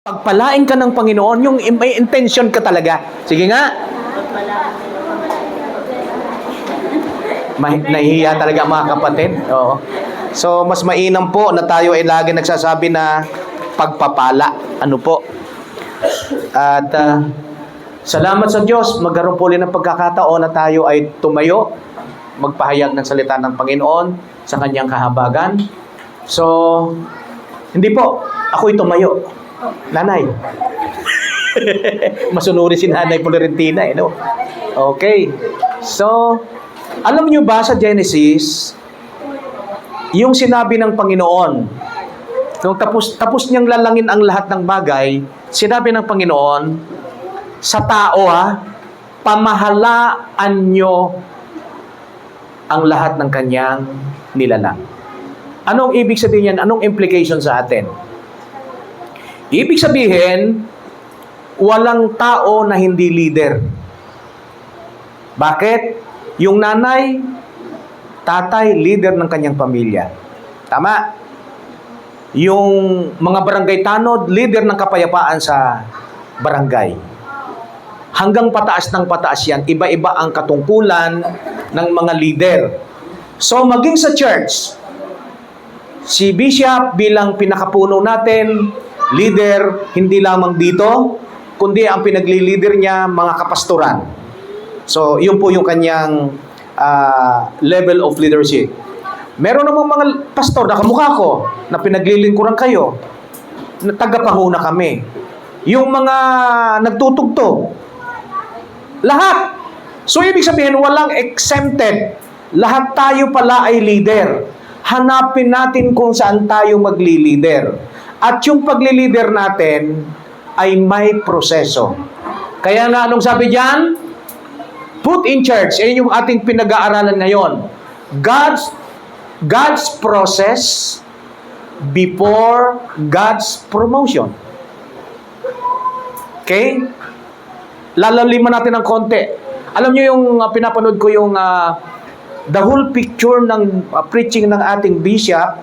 Pagpalain ka ng Panginoon, yung may intention ka talaga. Sige nga. Nahihiya talaga mga kapatid. Oo. So, mas mainam po na tayo ay lagi nagsasabi na pagpapala. Ano po? At salamat sa Diyos, magkaroon po ulit ng pagkakataon na tayo ay tumayo, magpahayag ng salita ng Panginoon sa kanyang kahabagan. So, hindi po, ako'y tumayo. Nanay. Masunuri si Nanay Florentina, no? Okay. So, alam niyo ba sa Genesis, yung sinabi ng Panginoon, nung tapos niyang lalangin ang lahat ng bagay, sinabi ng Panginoon, sa tao pamahalaan niyo ang lahat ng kanyang nilalang. Anong ibig sabihin yan? Anong implication sa atin? Ibig sabihin, walang tao na hindi leader. Bakit? Yung nanay, tatay, leader ng kanyang pamilya. Tama? Yung mga barangay tanod, leader ng kapayapaan sa barangay. Hanggang pataas ng pataas yan, iba-iba ang katungkulan ng mga leader. So, maging sa church, si Bishop bilang pinakapuno natin, leader, hindi lamang dito, kundi ang pinagli-leader niya, mga kapastoran. So, yun po yung kanyang level of leadership. Meron namang mga pastor na kamukha ko, na pinaglilingkuran kayo, na tagapanguna kami. Yung mga nagtutugtog, lahat. So, ibig sabihin, walang exempted. Lahat tayo pala ay leader. Hanapin natin kung saan tayo magli-leader. At yung pagli-leader natin ay may proseso. Kaya nga, anong sabi diyan? Put in church. Yan yung ating pinag-aaralan ngayon. God's process before God's promotion. Okay? Lalaliman natin ng konti. Alam niyo yung pinapanood ko yung the whole picture ng preaching ng ating bishop,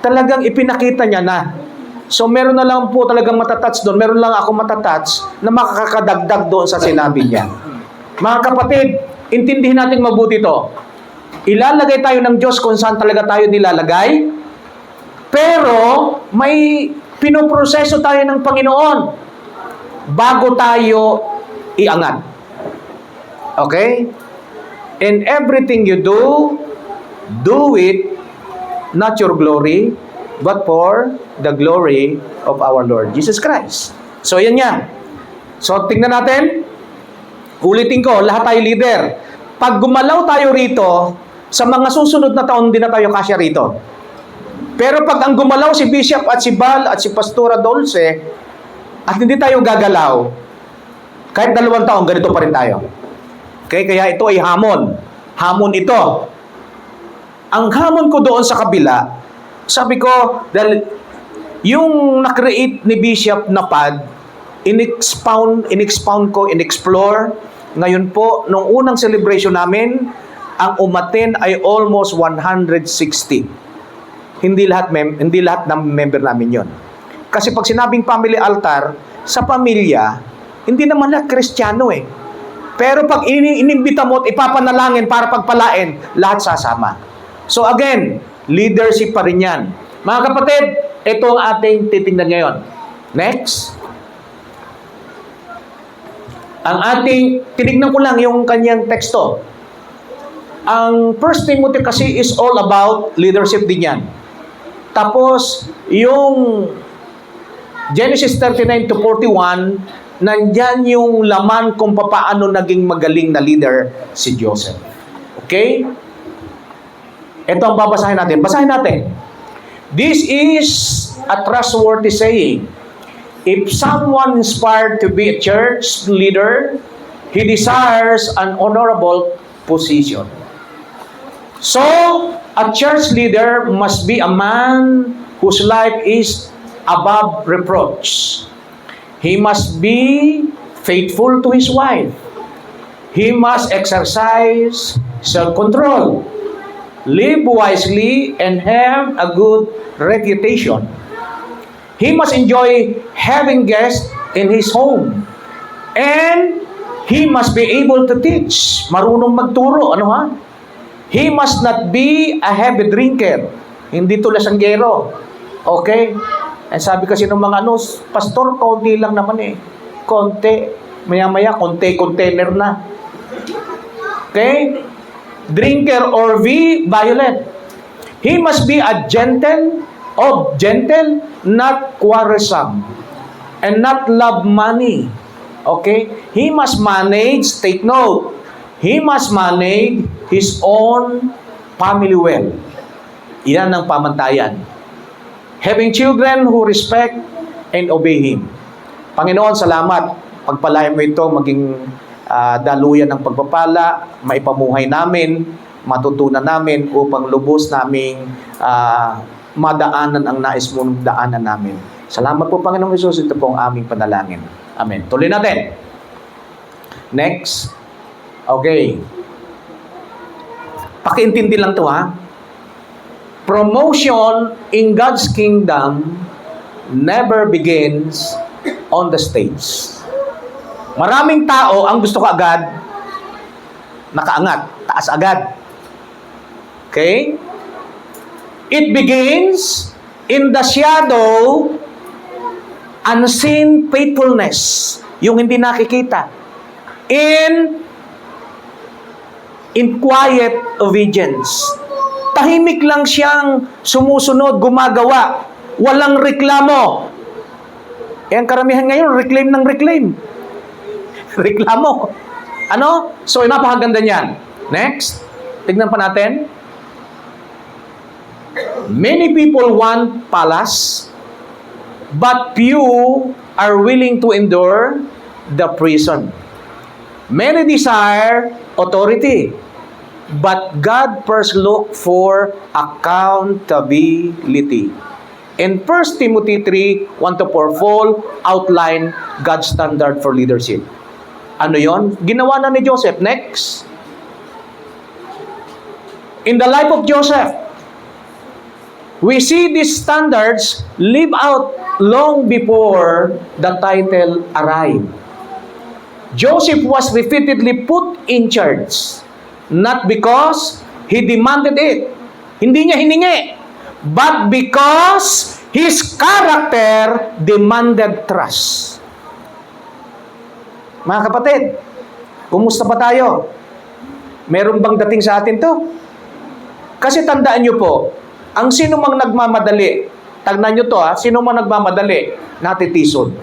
talagang ipinakita niya na. So, meron na lang po talagang matatouch doon. Meron lang ako matatouch na makakadagdag doon sa sinabi niya. Mga kapatid, intindihin natin mabuti ito. Ilalagay tayo ng Diyos kung saan talaga tayo nilalagay. Pero, may pinoproseso tayo ng Panginoon bago tayo iangat. Okay? In everything you do it not your glory, but for the glory of our Lord Jesus Christ. So, yan yan. So, tingnan natin. Ulitin ko, lahat tayo leader. Pag gumalaw tayo rito, sa mga susunod na taon, hindi na tayo kasya rito. Pero pag ang gumalaw si Bishop at si Bal at si Pastora Dulce, at hindi tayo gagalaw, kahit 2 taon, ganito pa rin tayo. Okay? Kaya ito ay hamon. Hamon ito. Ang hamon ko doon sa kabila, sabi ko, dahil yung na-create ni Bishop na pad, in-expound ko, in-explore. Ngayon po, nung unang celebration namin, ang umaten ay almost 160. Hindi lahat ng member namin yon. Kasi pag sinabing family altar, sa pamilya, hindi naman lahat Kristiyano eh. Pero pag inimbita mo at ipapanalangin para pagpalain, lahat sasama. So again, leadership pa rin yan. Mga kapatid, ito ang ating titingnan ngayon. Next. Tinignan ko lang yung kanyang teksto. Ang 1 Timothy kasi is all about leadership din yan. Tapos, yung Genesis 39 to 41, nandyan yung laman kung paano naging magaling na leader si Joseph. Okay? Ito ang babasahin natin. Basahin natin. This is a trustworthy saying. If someone inspired to be a church leader, he desires an honorable position. So, a church leader must be a man whose life is above reproach. He must be faithful to his wife. He must exercise self-control, live wisely, and have a good reputation. He must enjoy having guests in his home. And he must be able to teach. Marunong magturo. Ano ha? He must not be a heavy drinker. Hindi to lasanggero. Okay? And sabi kasi ng mga pastor, konti lang naman eh. Konti. Maya-maya, konti-container na. Okay? Drinker or violent. He must be a gentle, not quarrelsome, and not love money. Okay? He must manage, take note, he must manage his own family well. Iyan ang pamantayan. Having children who respect and obey Him. Panginoon, salamat. Pagpalayan mo ito, maging daluyan ng pagpapala, maipamuhay namin, matutunan namin upang lubos naming madaanan ang nais mong daanan namin. Salamat po, Panginoong Hesus. Ito po ang aming panalangin. Amen. Tuloy natin. Next. Okay. Pakiintindi lang to ha. Promotion in God's kingdom never begins on the stage. Maraming tao ang gusto ko agad nakaangat, taas agad. Okay? It begins in the shadow, unseen faithfulness, yung hindi nakikita. In quiet obedience. Tahimik lang siyang sumusunod, gumagawa. Walang reklamo. Ang karamihan ngayon, reclaim ng reclaim. Reklamo. Ano? So, napakaganda niyan. Next. Tignan pa natin. Many people want palace, but few are willing to endure the prison. Many desire authority, but God first look for accountability. In 1 Timothy 3, 1-4, Paul outline God's standard for leadership. Ano yon? Ginawa na ni Joseph. Next. In the life of Joseph, we see these standards live out long before the title arrived. Joseph was repeatedly put in charge, not because he demanded it. Hindi niya hiningi. But because his character demanded trust. Mga kapatid, kumusta pa tayo? Meron bang dating sa atin to? Kasi tandaan nyo po, ang sino mang nagmamadali, tagnan nyo to sino mang nagmamadali, natitisun.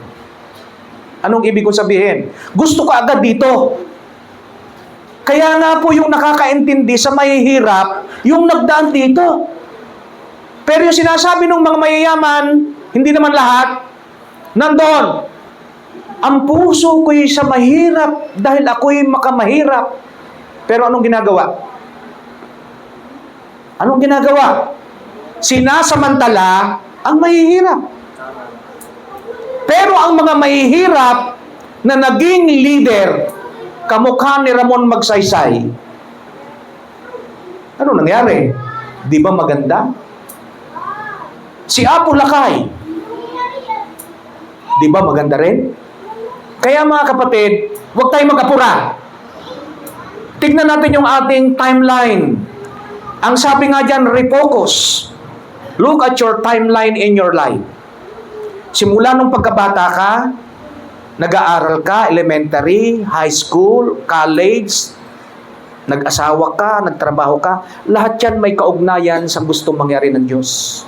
Anong ibig kong sabihin? Gusto ko agad dito. Kaya nga po yung nakakaintindi sa mahihirap, yung nagdaan dito. Pero yung sinasabi ng mga mayayaman, hindi naman lahat, nandun. Ang puso ko'y sa mahirap dahil ako'y makamahirap. Pero anong ginagawa? Anong ginagawa? Sinasamantala ang mahihirap. Pero ang mga mahihirap na naging leader, kamukha ni Ramon Magsaysay, ano nangyari? Di ba maganda? Si Apo Lakay, di ba maganda rin? Kaya mga kapatid, huwag tayong mag-apura. Tignan natin yung ating timeline. Ang sabi nga dyan, refocus. Look at your timeline in your life. Simula nung pagkabata ka, nag-aaral ka, elementary, high school, college, nag-asawa ka, nagtrabaho ka, lahat yan may kaugnayan sa gustong mangyari ng Diyos.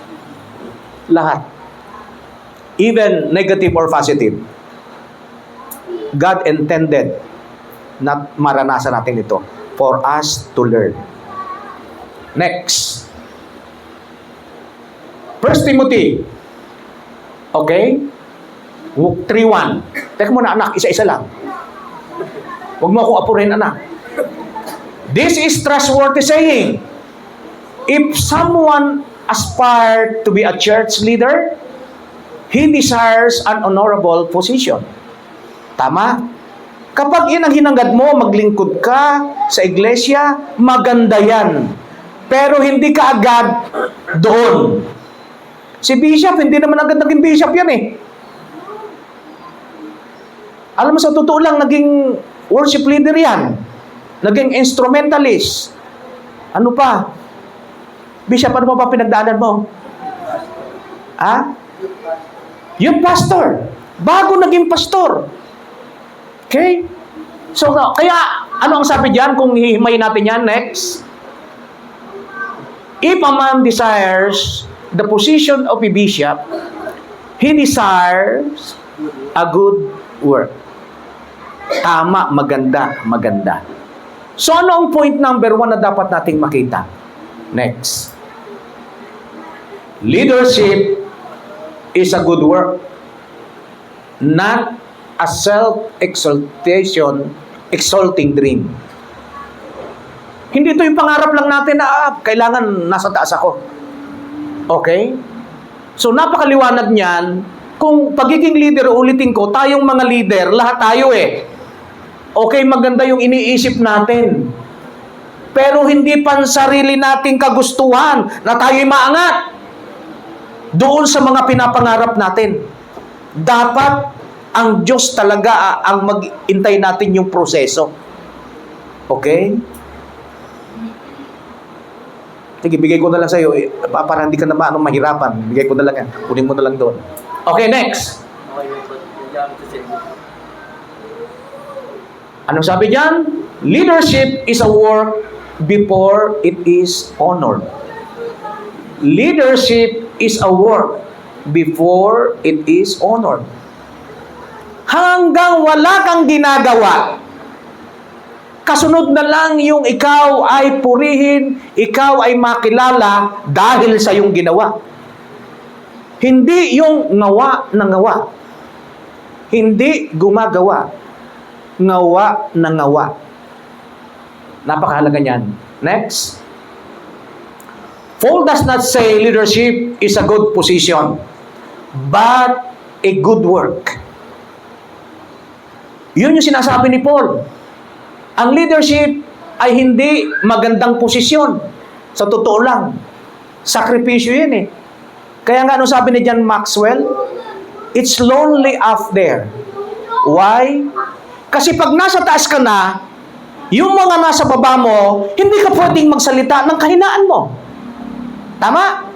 Lahat. Even negative or positive. God intended na maranasan natin ito for us to learn. Next. 1 Timothy. Okay? 3:1. Teka muna anak, isa-isa lang. Huwag mo akong apurin anak. This is trustworthy saying. If someone aspires to be a church leader, he desires an honorable position. Tama? Kapag yun ang hinangad mo, maglingkod ka sa iglesia, maganda yan. Pero hindi ka agad doon. Si bishop, hindi naman agad naging bishop yan eh. Alam mo, sa totoo lang, naging worship leader yan. Naging instrumentalist. Ano pa? Bishop, ano pa pinagdaanan mo? Ha? Yung pastor. Bago naging pastor. Okay? So, kaya, ano ang sabi diyan kung hihimayin natin yan? Next. If a man desires the position of a bishop, he desires a good work. Tama, maganda, maganda. So, ano ang point number 1 na dapat nating makita? Next. Leadership is a good work, not a exalting dream. Hindi ito yung pangarap lang natin na kailangan nasa taas ako. Okay? So, napakaliwanag niyan. Kung pagiging leader, ulitin ko, tayong mga leader, lahat tayo eh. Okay, maganda yung iniisip natin. Pero hindi pansarili nating kagustuhan na tayo'y maangat doon sa mga pinapangarap natin. Dapat ang Diyos talaga ang mag-intay natin yung proseso. Okay? Sige, bigay ko na lang sa iyo para hindi ka na mahirapan. Bigay ko na lang yan. Kunin mo na lang doon. Okay, next. Anong sabi diyan? Leadership is a work before it is honored. Leadership is a work before it is honored. Hanggang wala kang ginagawa, kasunod na lang yung ikaw ay purihin, ikaw ay makilala dahil sa iyong ginawa. Hindi yung ngawa na ngawa. Hindi gumagawa. Ngawa na ngawa. Napakahalaga niyan. Next. Paul does not say leadership is a good position, but a good work. Yun yung sinasabi ni Paul. Ang leadership ay hindi magandang posisyon. Sa totoo lang. Sakripisyo yun eh. Kaya nga, ano sabi ni John Maxwell? It's lonely up there. Why? Kasi pag nasa taas ka na, yung mga nasa baba mo, hindi ka pwedeng magsalita ng kahinaan mo. Tama?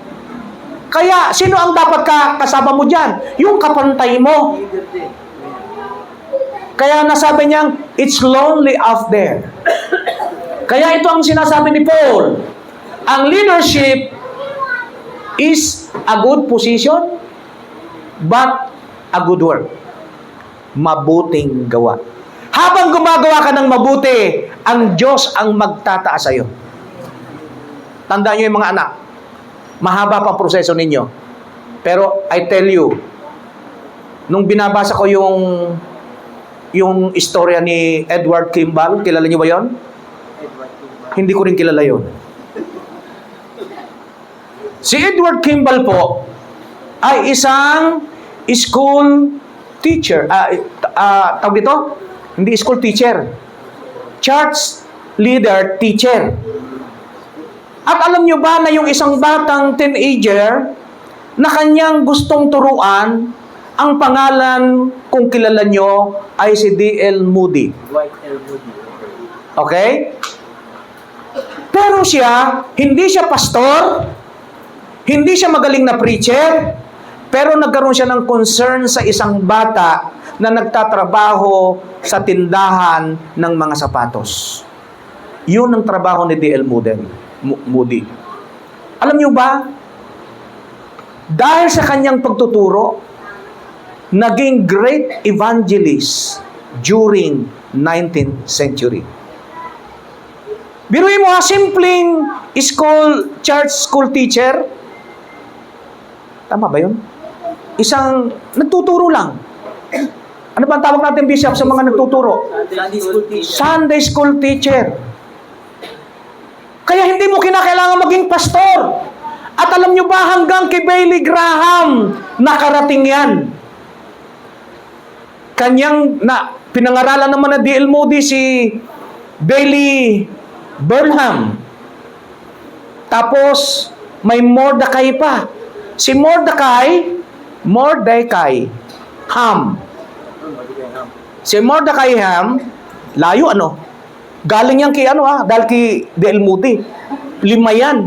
Kaya, sino ang dapat kasama mo dyan? Yung kapantay mo. Kaya nasabi niyang, it's lonely up there. Kaya ito ang sinasabi ni Paul. Ang leadership is a good position, but a good work. Mabuting gawa. Habang gumagawa ka ng mabuti, ang Diyos ang magtataas sa iyo. Tandaan niyo yung mga anak, mahaba pa proseso ninyo. Pero I tell you, nung binabasa ko yung istorya ni Edward Kimball, kilala niyo ba yon? Hindi ko rin kilala yon. Si Edward Kimball po ay isang school teacher. Tawag dito? Hindi school teacher. Church leader teacher. At alam nyo ba na yung isang batang teenager na kanyang gustong turuan, ang pangalan, kung kilala nyo, ay si D.L. Moody. Okay? Pero siya, hindi siya pastor, hindi siya magaling na preacher, pero nagkaroon siya ng concern sa isang bata na nagtatrabaho sa tindahan ng mga sapatos. Yun ang trabaho ni D.L. Moody. Alam niyo ba, dahil sa kanyang pagtuturo, naging great evangelist during 19th century. Biruin mo simpleng church school teacher. Tama ba yun? Isang nagtuturo lang. Ano ba ang tawag natin, Bishop, sa mga nagtuturo? Sunday school teacher. Kaya hindi mo kinakailangan maging pastor. At alam nyo ba, hanggang kay Bailey Graham, nakarating yan. Pinangaralan naman na D.L. Moody si Bailey Burnham. Tapos, may Mordecai pa. Si Mordecai Ham. Si Mordecai Ham, layo ano? Galing yan kay dahil kay Del Muti. 5 yan.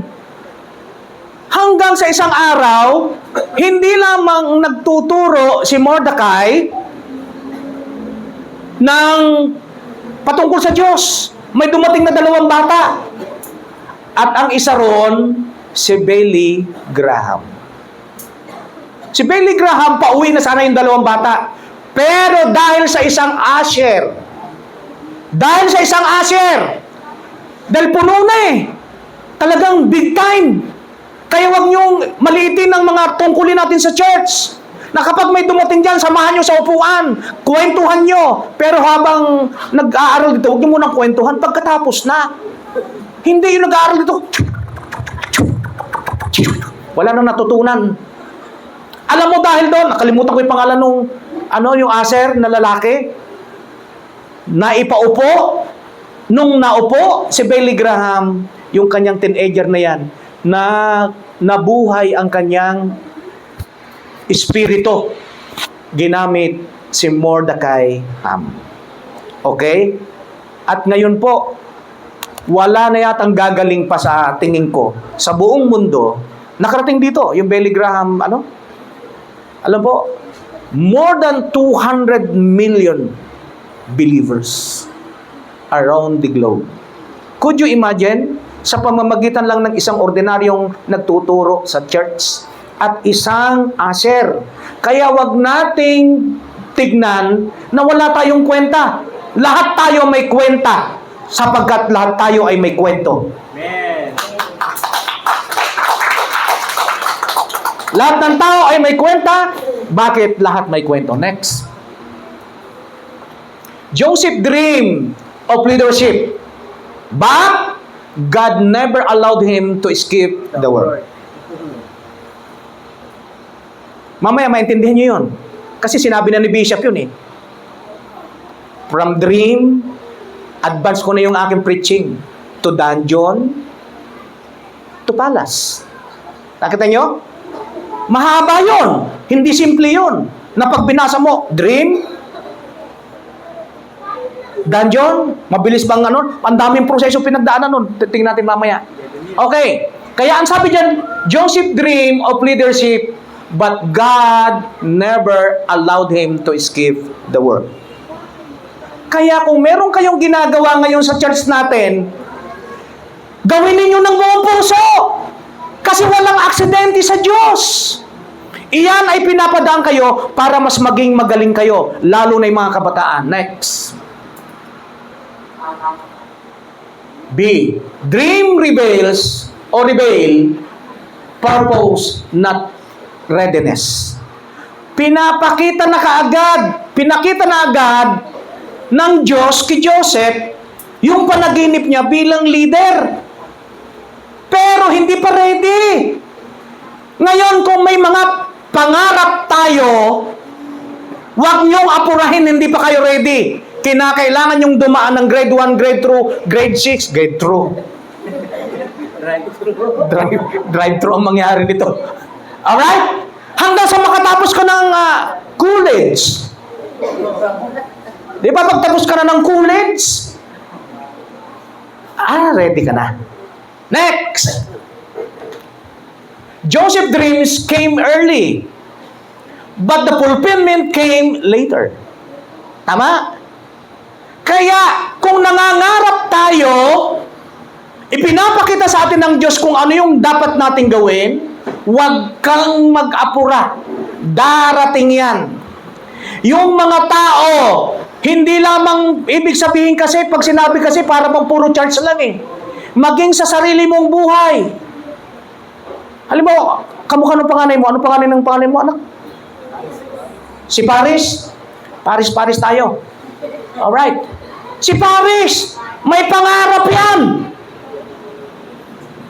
Hanggang sa isang araw, hindi lamang nagtuturo si Mordecai ng patungkol sa Diyos. May dumating na 2 bata. At ang isa ron, si Billy Graham. Si Billy Graham, pauwi na sana yung 2 bata. Pero dahil sa isang usher, dahil puno na talagang big time. Kaya wag niyong maliitin ang mga tungkulin natin sa church. Na kapag may dumating dyan, samahan nyo sa upuan, kwentuhan nyo. Pero habang nag-aaral dito, huwag nyo munang kwentuhan pagkatapos na. Hindi yung nag-aaral dito. Wala nang natutunan. Alam mo dahil doon, nakalimutan ko yung pangalan nung, yung aser na lalaki, naipaupo, nung naupo, si Billy Graham, yung kanyang teenager na yan, na nabuhay ang kanyang espiritu. Ginamit si Mordecai Ham. Okay? At ngayon po, wala na yatang gagaling pa sa tingin ko sa buong mundo. Nakarating dito, yung Billy Graham, alam po, more than 200 million believers around the globe. Could you imagine? Sa pamamagitan lang ng isang ordinaryong nagtuturo sa church at isang usher. Kaya wag nating tignan na wala tayong kwenta. Lahat tayo may kwenta sapagkat lahat tayo ay may kwento. Amen. Lahat ng tao ay may kwenta. Bakit lahat may kwento? Next. Joseph dreamed of leadership, but God never allowed him to escape the world. Mamaya maintindihan nyo yun. Kasi sinabi na ni Bishop yun From dream, advance ko na yung aking preaching to dungeon, to palace. Nakita nyo? Mahaba yun. Hindi simple yun. Na pag binasa mo, dream, dungeon, mabilis bang ang daming proseso pinagdaanan nun. Tingnan natin mamaya. Okay. Kaya ang sabi dyan, Joseph dreamed of leadership, but God never allowed him to escape the world. Kaya kung meron kayong ginagawa ngayon sa church natin, gawin ninyo ng buong puso. Kasi walang aksidente sa Diyos. Iyan ay pinapadaan kayo para mas maging magaling kayo, lalo na yung mga kabataan. Next. B. Dream reveals or reveal purpose, not readiness. Pinakita na agad ng Diyos kay Joseph yung panaginip niya bilang leader. Pero hindi pa ready. Ngayon, kung may mga pangarap tayo, huwag niyong apurahin, hindi pa kayo ready. Kinakailangan yung dumaan ng grade 1, grade 2, grade 6, grade 2. Drive-thru ang mangyari nito. Alright? Hanggang sa makatapos ka ng college. Di ba pagtapos ka na ng college? Ready ka na. Next! Joseph's dreams came early, but the fulfillment came later. Tama? Kaya, kung nangangarap tayo, ipinapakita sa atin ng Diyos kung ano yung dapat nating gawin, huwag kang mag-apura. Darating yan. Yung mga tao, hindi lamang ibig sabihin kasi, pag sinabi kasi, para bang puro church lang Maging sa sarili mong buhay. Halimbawa, kamukha ng panganay mo. Ano panganay ng panganay mo, anak? Si Paris? Paris tayo. Alright. Si Paris, may pangarap yan.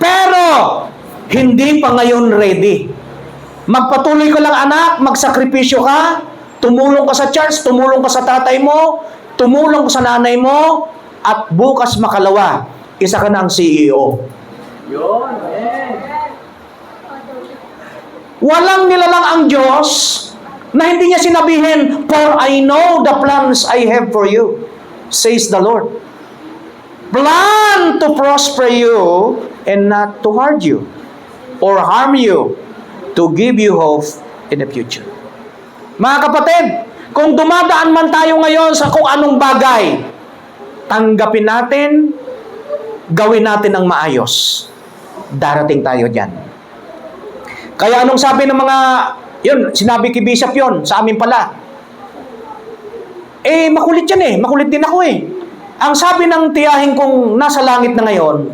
Pero, hindi pa ngayon ready. Magpatuloy ka lang anak, magsakripisyo ka, tumulong ka sa church, tumulong ka sa tatay mo, tumulong ka sa nanay mo, at bukas makalawa, isa ka ng CEO. Yun. Amen. Walang nilalang ang Diyos na hindi niya sinabihin, "For I know the plans I have for you," says the Lord. Plan to prosper you and not to hurt you or harm you, to give you hope in the future. Mga kapatid, kung dumadaan man tayo ngayon sa kung anong bagay, tanggapin natin, gawin natin ng maayos. Darating tayo dyan. Kaya anong sabi ng mga, yun, sinabi kay Bishop yun, sa amin pala. Makulit yan makulit din ako Ang sabi ng tiyahin kong nasa langit na ngayon,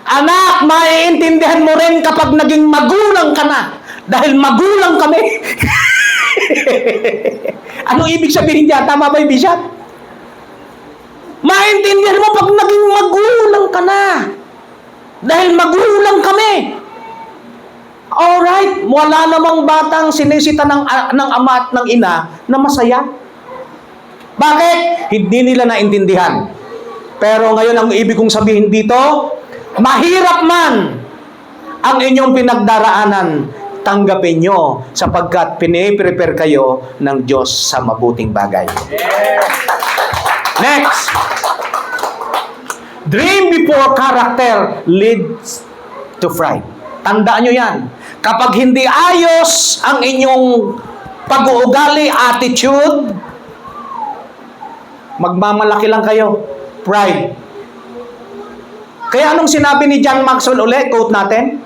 "Anak, maiintindihan mo rin kapag naging magulang ka na. Dahil magulang kami." Anong ibig sabihin niya? Tama ba yung Bishop? Maintindihan mo pag naging magulang ka na. Dahil magulang kami. Alright, wala namang batang sinisita ng ama at ng ina na masaya. Bakit? Hindi nila naintindihan. Pero ngayon ang ibig kong sabihin dito, mahirap man ang inyong pinagdaraanan, tanggapin nyo sapagkat piniprepare kayo ng Diyos sa mabuting bagay. Next. Dream before character leads to pride. Tandaan nyo yan. Kapag hindi ayos ang inyong pag-uugali, attitude, magmamalaki lang kayo. Pride. Kaya anong sinabi ni John Maxwell ulit? Quote natin.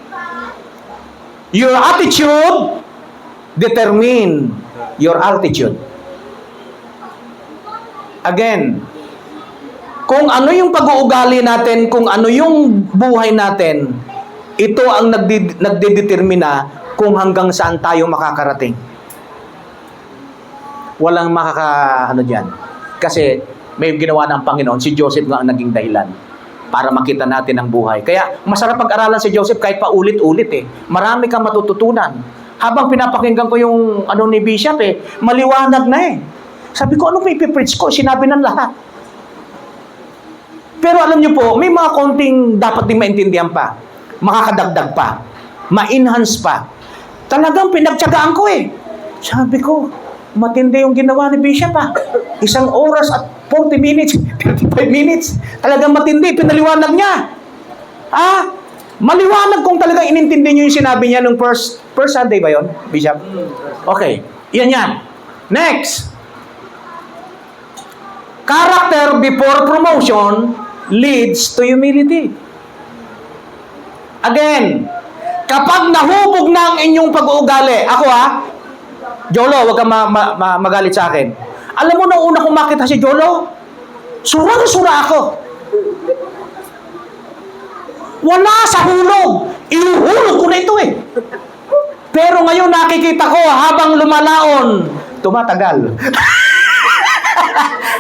Your attitude determine your altitude. Again, kung ano yung pag-uugali natin, kung ano yung buhay natin, ito ang nagdedetermina kung hanggang saan tayo makakarating. Walang dyan. Kasi may ginawa ng Panginoon, si Joseph nga ang naging dahilan para makita natin ang buhay. Kaya masarap pag-aralan si Joseph kahit pa ulit-ulit Marami kang matututunan. Habang pinapakinggan ko yung ni Bishop maliwanag na Sabi ko, ano pa ipipreach ko? Sinabi ng lahat. Pero alam niyo po, may mga konting dapat din maintindihan pa. Makakadagdag pa. Ma-enhance pa. Talagang pinagtyagaan ko Sabi ko, matindi yung ginawa ni Bishop 1 oras at 40 minutes, 35 minutes. Talagang matindi, pinaliwanag niya. Maliwanag kung talagang inintindi niyo yung sinabi niya nung first Sunday ba yon, Bishop? Okay, yan. Next. Character before promotion leads to humility. Again, kapag nahubog na ang inyong pag-uugali, ako Jolo, wag kang magalit sa akin. Alam mo, nung una kong makita si Jolo, surang-sura ako. Wala sa hulog. Inuhulog ko na ito Pero ngayon nakikita ko, habang lumalaon, tumatagal.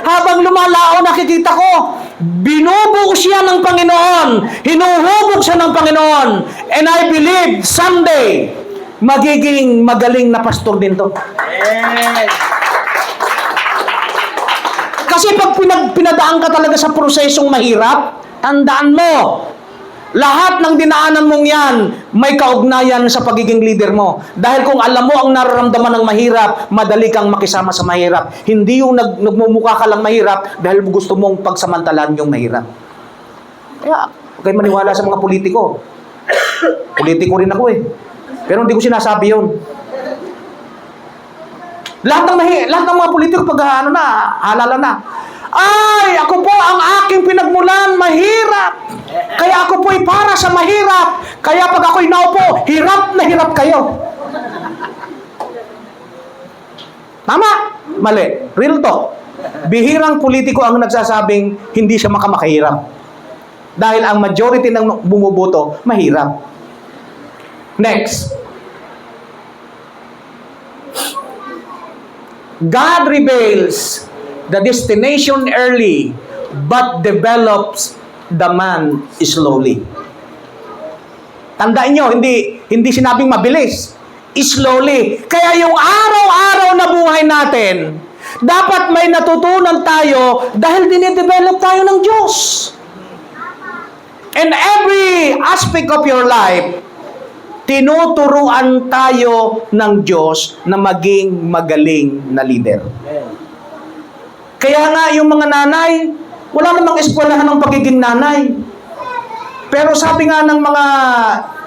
Habang lumalaon, nakikita ko, binubuo siya ng Panginoon. Hinuhubog siya ng Panginoon. And I believe, someday, magiging magaling na pastor din to. Kasi pag pinadaan ka talaga sa prosesong mahirap, tandaan mo, lahat ng dinaanan mong yan, may kaugnayan sa pagiging leader mo. Dahil kung alam mo ang nararamdaman ng mahirap, madali kang makisama sa mahirap. Hindi yung nagmumukha ka lang mahirap dahil gusto mong pagsamantalaan yung mahirap. Kaya, huwag kayo maniwala sa mga politiko. Politiko rin ako Pero hindi ko sinasabi yun. Lahat ng mga politiko pag halala na. Ay, ako po ang aking pinagmulan, mahirap. Kaya ako po'y para sa mahirap. Kaya pag ako'y naupo, hirap na hirap kayo. Tama? Mali. Real talk. Bihirang politiko ang nagsasabing hindi siya makamakahirap. Dahil ang majority ng bumuboto, mahirap. Next. God reveals the destination early but develops the man slowly. Tandaan nyo, hindi sinabing mabilis. Slowly. Kaya yung araw-araw na buhay natin, dapat may natutunan tayo dahil dinidevelop tayo ng Diyos. And every aspect of your life, tinuturuan tayo ng Diyos na maging magaling na leader. Kaya nga yung mga nanay, wala namang eskwelahan ng pagiging nanay. Pero sabi nga ng mga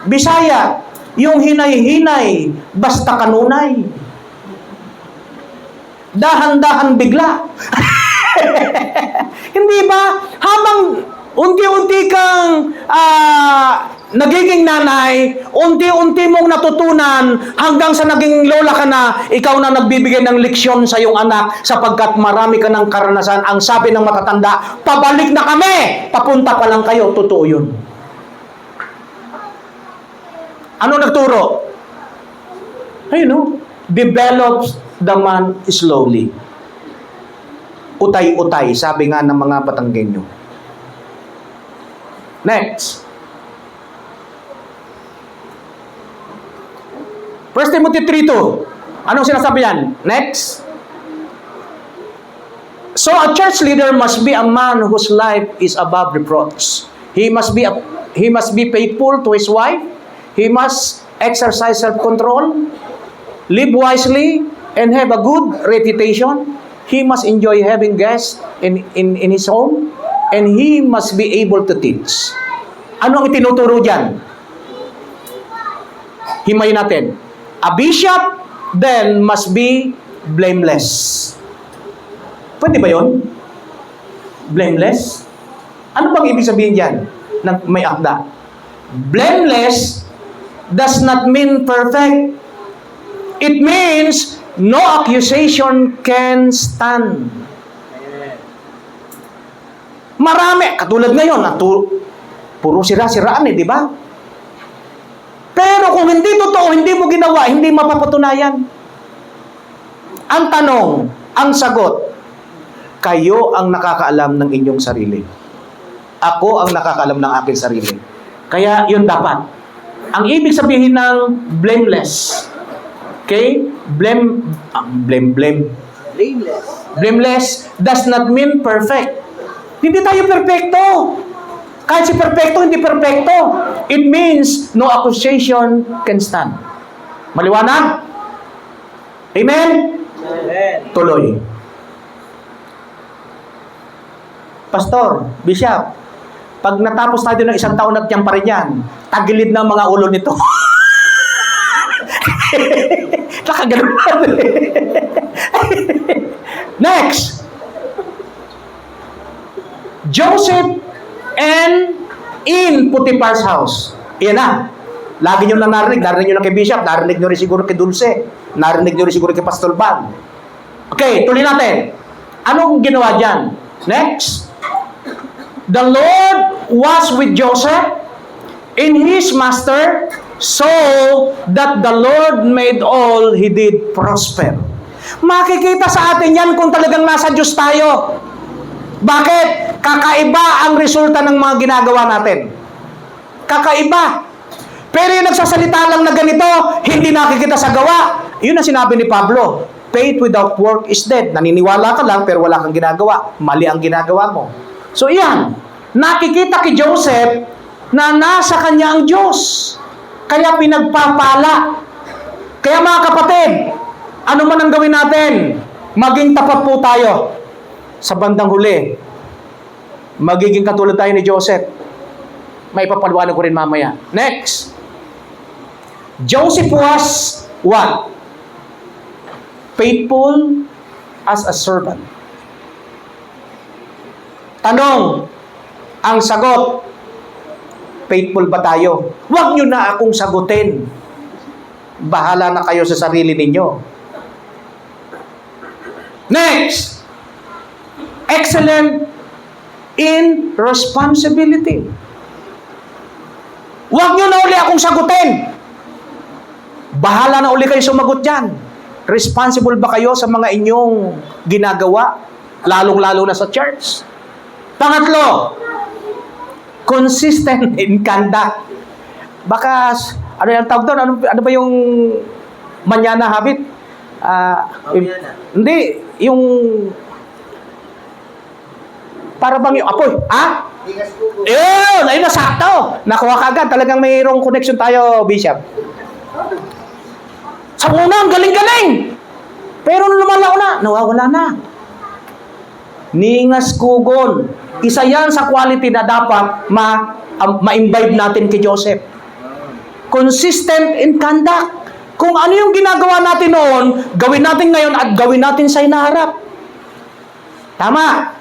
Bisaya, yung hinay-hinay, basta kanunay. Dahan-dahan bigla. Hindi ba? Habang unti-unti kang nagiging nanay, unti-unti mong natutunan hanggang sa naging lola ka na, ikaw na nagbibigay ng leksyon sa iyong anak sapagkat marami ka ng karanasan. Ang sabi ng matatanda, pabalik na kami! Papunta pa lang kayo. Totoo yun. Ano nagturo? Ayun no? Develops the man slowly. Utay-utay, sabi nga ng mga Batanggenyo. Next. 1 Timothy 3:2. Anong sinasabi yan? Next. So a church leader must be a man whose life is above reproach. He must be faithful to his wife. He must exercise self-control, live wisely, and have a good reputation. He must enjoy having guests in his home, and he must be able to teach. Ano ang itinuturo dyan? Himayin natin. A bishop then must be blameless. Pwede ba yun? Blameless? Ano bang ibig sabihin dyan ng may akda? Blameless does not mean perfect. It means no accusation can stand. Marami, katulad ngayon, puro sira-siraan di ba? Pero kung hindi totoo, hindi mo ginawa, hindi mapapatunayan. Ang tanong, ang sagot, kayo ang nakakaalam ng inyong sarili. Ako ang nakakaalam ng aking sarili. Kaya yun dapat. Ang ibig sabihin ng blameless, okay? Blameless does not mean perfect. Hindi tayo perfecto. Kahit si perfecto, hindi perfecto. It means no accusation can stand. Maliwanag? Amen? Amen. Tuloy. Pastor, Bishop, pag natapos tayo ng isang taon at yan pa rin yan, tagilid na ang mga ulo nito. Nakaganon pa. Next. Joseph and in Potiphar's house. Iyan na. Lagi nyo na narinig. Narinig nyo na kay Bishop. Narinig nyo rin siguro kay Dulce. Narinig nyo rin siguro kay Pastor Ban. Okay, tuloy natin. Anong ginawa dyan? Next. The Lord was with Joseph in his master, so that the Lord made all he did prosper. Makikita sa atin yan kung talagang nasa Diyos tayo. Bakit? Kakaiba ang resulta ng mga ginagawa natin. Kakaiba. Pero yung nagsasalita lang na ganito, hindi nakikita sa gawa. Yun ang sinabi ni Pablo. Faith without work is dead. Naniniwala ka lang pero wala kang ginagawa. Mali ang ginagawa mo. So iyan, nakikita kay Joseph na nasa kanya ang Diyos. Kaya pinagpapala. Kaya mga kapatid, ano man ang gawin natin, maging tapat po tayo. Sa bandang huli, magiging katulad tayo ni Joseph. May papaliwanag ko rin mamaya. Next. Joseph was what? Faithful as a servant. Tanong, ang sagot, faithful ba tayo? Huwag nyo na akong sagutin. Bahala na kayo sa sarili ninyo. Next. Excellent in responsibility. Huwag nyo na uli akong sagutin. Bahala na uli kayo sumagot dyan. Responsible ba kayo sa mga inyong ginagawa? Lalong-lalo na sa church. Pangatlo, consistent in conduct. Baka, ano yung tawag doon? Ano ba yung manana habit? Hindi, yung Para bang yung apoy? Ha? Yun! Ayun, nasakto! Nakuha ka agad. Talagang mayroong connection tayo, Bishop. Sa una, ang galing-galing! Pero nung lumalaw na, nawawala na. Ningas kugon. Isa yan sa quality na dapat ma-imbibe natin kay Joseph. Consistent in conduct. Kung ano yung ginagawa natin noon, gawin natin ngayon at gawin natin sa hinaharap. Tama.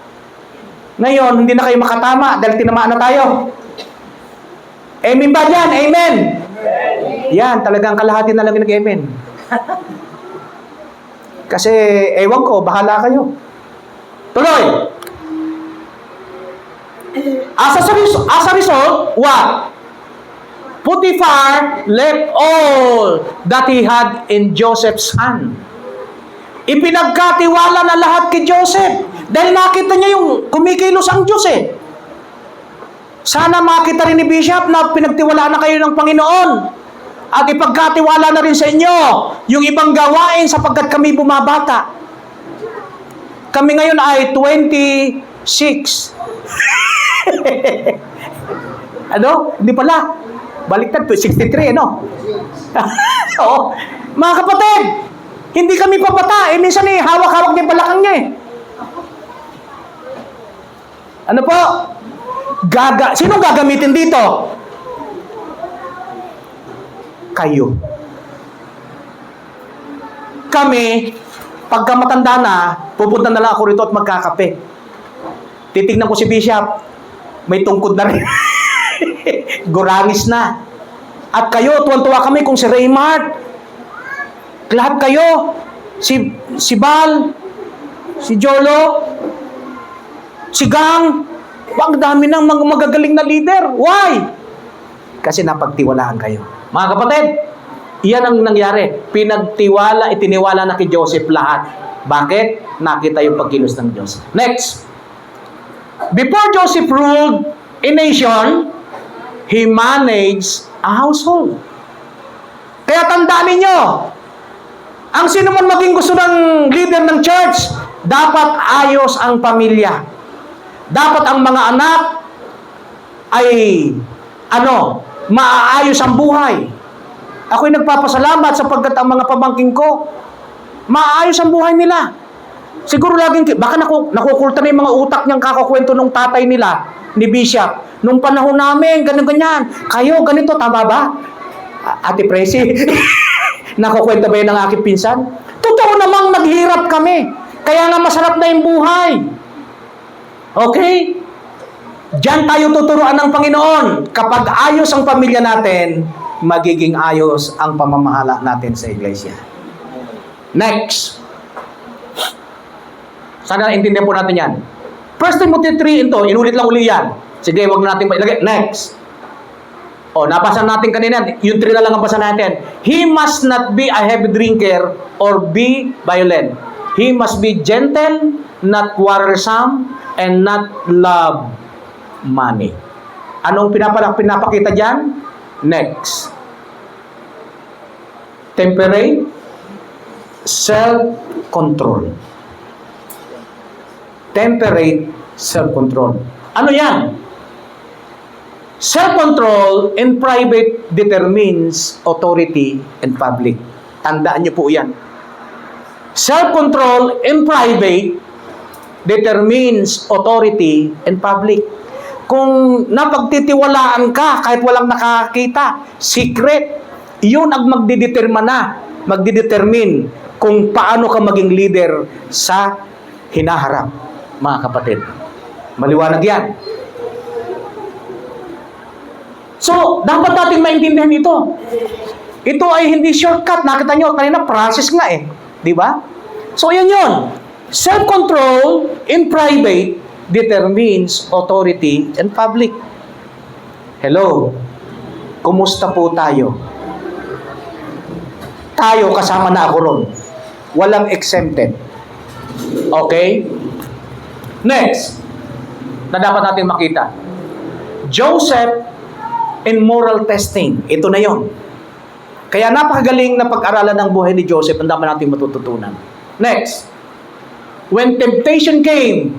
Ngayon, hindi na kayo makatama dahil tinamaan na tayo. Amen ba dyan? Amen? Yan, talagang kalahati na lang yung nag-amen. Kasi, ewan ko, bahala kayo. Tuloy! As a result, what? Potiphar left all that he had in Joseph's hand. Ipinagkatiwala na lahat kay Joseph. Dahil nakita niya yung kumikilos ang Diyos eh. Sana makita rin ni Bishop na pinagtiwalaan na kayo ng Panginoon. At ipagkatiwala na rin sa inyo yung ibang gawain sapagkat kami bumabata. Kami ngayon ay 26. Ano? Hindi pala. Baliktad, 63, ano? Oo. Mga kapatid, hindi kami pabata. Minsan hawak-hawak niya yung balakang niya eh. Ano po? Sino gagamitin dito? Kayo. Kami, pagka matanda na, pupunta na lang ako rito at magkakape. Titignan ko si Bishop, may tungkod na rin. Gurangis na. At kayo, tuwan-tuwa kami kung si Raymart, lahat kayo, si Bal, si Jolo, si Gang, ang dami ng mga magagaling na leader. Why? Kasi napagtiwalaan kayo. Mga kapatid, iyan ang nangyari. Pinagtiwala, itiniwala na kay Joseph lahat. Bakit? Nakita yung pagkilos ng Diyos. Next. Before Joseph ruled a nation, he managed a household. Kaya tandaan ninyo, ang sino man maging gusto ng leader ng church, dapat ayos ang pamilya. Dapat ang mga anak ay, maaayos ang buhay. Ako'y nagpapasalamat sapagkat ang mga pamangking ko, maayos ang buhay nila. Siguro laging, baka nakukulta na yung mga utak niyang kakakwento ng tatay nila, ni Bishop. Nung panahon namin, ganyan-ganyan. Kayo, ganito, tama ba? Ate Presi, nakukwento ba yun ng aking pinsan? Totoo namang naghirap kami. Kaya nga masarap na yung buhay. Okay? Diyan tayo tuturuan ng Panginoon. Kapag ayos ang pamilya natin, magiging ayos ang pamamahala natin sa iglesia. Next. Sana intindihan po natin yan. 1 Timothy 3 ito, inulit lang uli yan. Sige, wag na natin ilagay. Next. Nabasa natin kanina, yung 3 na lang ang basa natin. He must not be a heavy drinker or be violent. He must be gentle, not quarrelsome, and not love money. Anong pinapakita dyan? Next. Temperate, self-control. Temperate, self-control. Ano yan? Self-control in private determines authority in public. Tandaan niyo po yan. Self-control in private determines authority in public. Kung napagtitiwalaan ka kahit walang nakakita, secret, yun ang magdidetermine kung paano ka maging leader sa hinaharap. Mga kapatid, maliwanag yan. So, dapat natin maintindihan ito. Ito ay hindi shortcut. Nakita nyo, kanina process nga eh. Di ba? So, yan yun. Self-control in private determines authority in public. Hello? Kumusta po tayo? Tayo, kasama na ako ron. Walang exempted. Okay? Next, na dapat natin makita. Joseph in moral testing. Ito na yon. Kaya napakagaling na pag-aralan ng buhay ni Joseph, ang dapat natin matututunan. Next, when temptation came,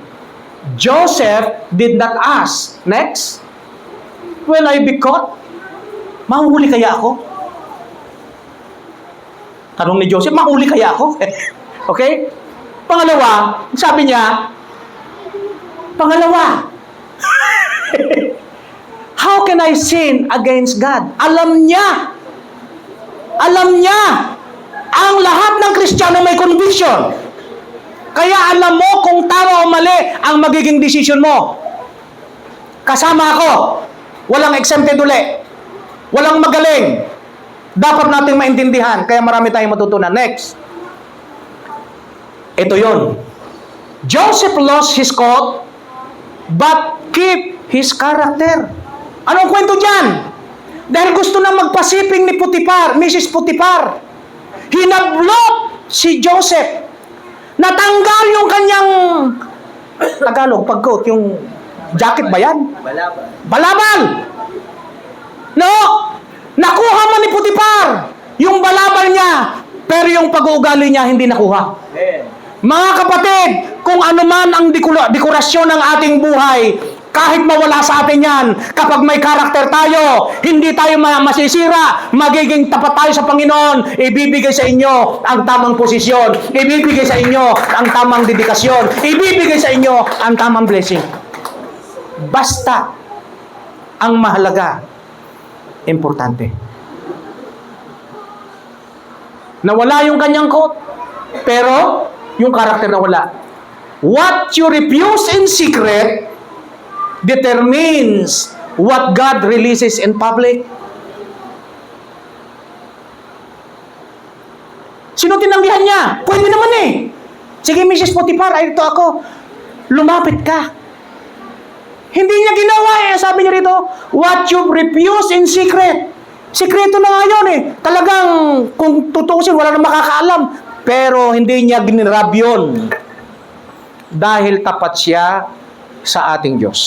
Joseph did not ask. Next. Will I be caught? Mahuhuli kaya ako? Tanong ni Joseph, mahuhuli kaya ako? Okay? Pangalawa, sabi niya, how can I sin against God? Alam niya ang lahat ng Kristiyano may conviction. Kaya alam mo kung tama o mali ang magiging decision mo. Kasama ako. Walang exempted uli. Walang magaling. Dapat nating maintindihan. Kaya marami tayong matutunan. Next. Ito yon. Joseph lost his coat, but keep his character. Anong kwento dyan? Dahil gusto na magpasiping ni Potiphar, Mrs. Potiphar. Hinablot si Joseph. Natanggal yung kanyang Tagalog, pagcoat, yung jacket ba yan? Balabal! No! Nakuha man ni Potiphar yung balabal niya, pero yung pag-uugali niya hindi nakuha. Mga kapatid, kung ano man ang dekorasyon ng ating buhay, kahit mawala sa atin yan, kapag may karakter tayo, hindi tayo masisira, magiging tapat tayo sa Panginoon, ibibigay sa inyo ang tamang posisyon, ibibigay sa inyo ang tamang dedikasyon, ibibigay sa inyo ang tamang blessing. Basta, ang mahalaga, importante. Nawala yung kanyang coat, pero yung karakter nawala. What you refuse in secret determines what God releases in public. Sino tinanggihan niya? Pwede naman eh. Sige, Mrs. Potiphar, ay ito ako. Lumapit ka. Hindi niya ginawa eh. Sabi niya rito, what you refuse in secret. Sikreto na nga yun eh. Talagang, kung tutusin, wala na makakaalam. Pero hindi niya ginrab yun. Dahil tapat siya sa ating Diyos.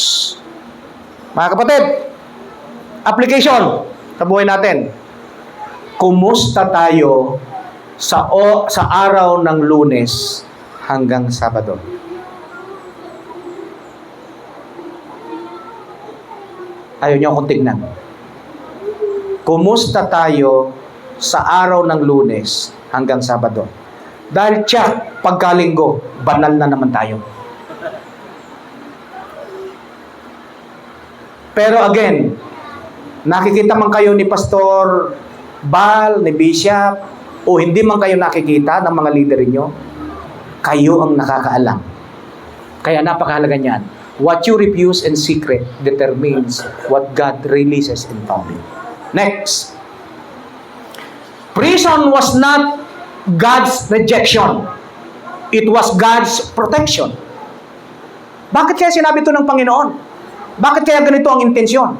Mga kapatid, application sa buhay natin. Kumusta tayo sa araw ng Lunes hanggang Sabado? Ayaw niyo akong tignan. Kumusta tayo sa araw ng Lunes hanggang Sabado? Dahil tiyak, pagkalinggo, banal na naman tayo. Pero again, nakikita man kayo ni Pastor Bal, ni Bishop, o hindi man kayo nakikita ng mga leader niyo, kayo ang nakakaalam. Kaya napakahalaga niyan. What you refuse in secret determines what God releases in public. Next. Prison was not God's rejection. It was God's protection. Bakit kaya sinabi ito ng Panginoon? Bakit kaya ganito ang intensyon?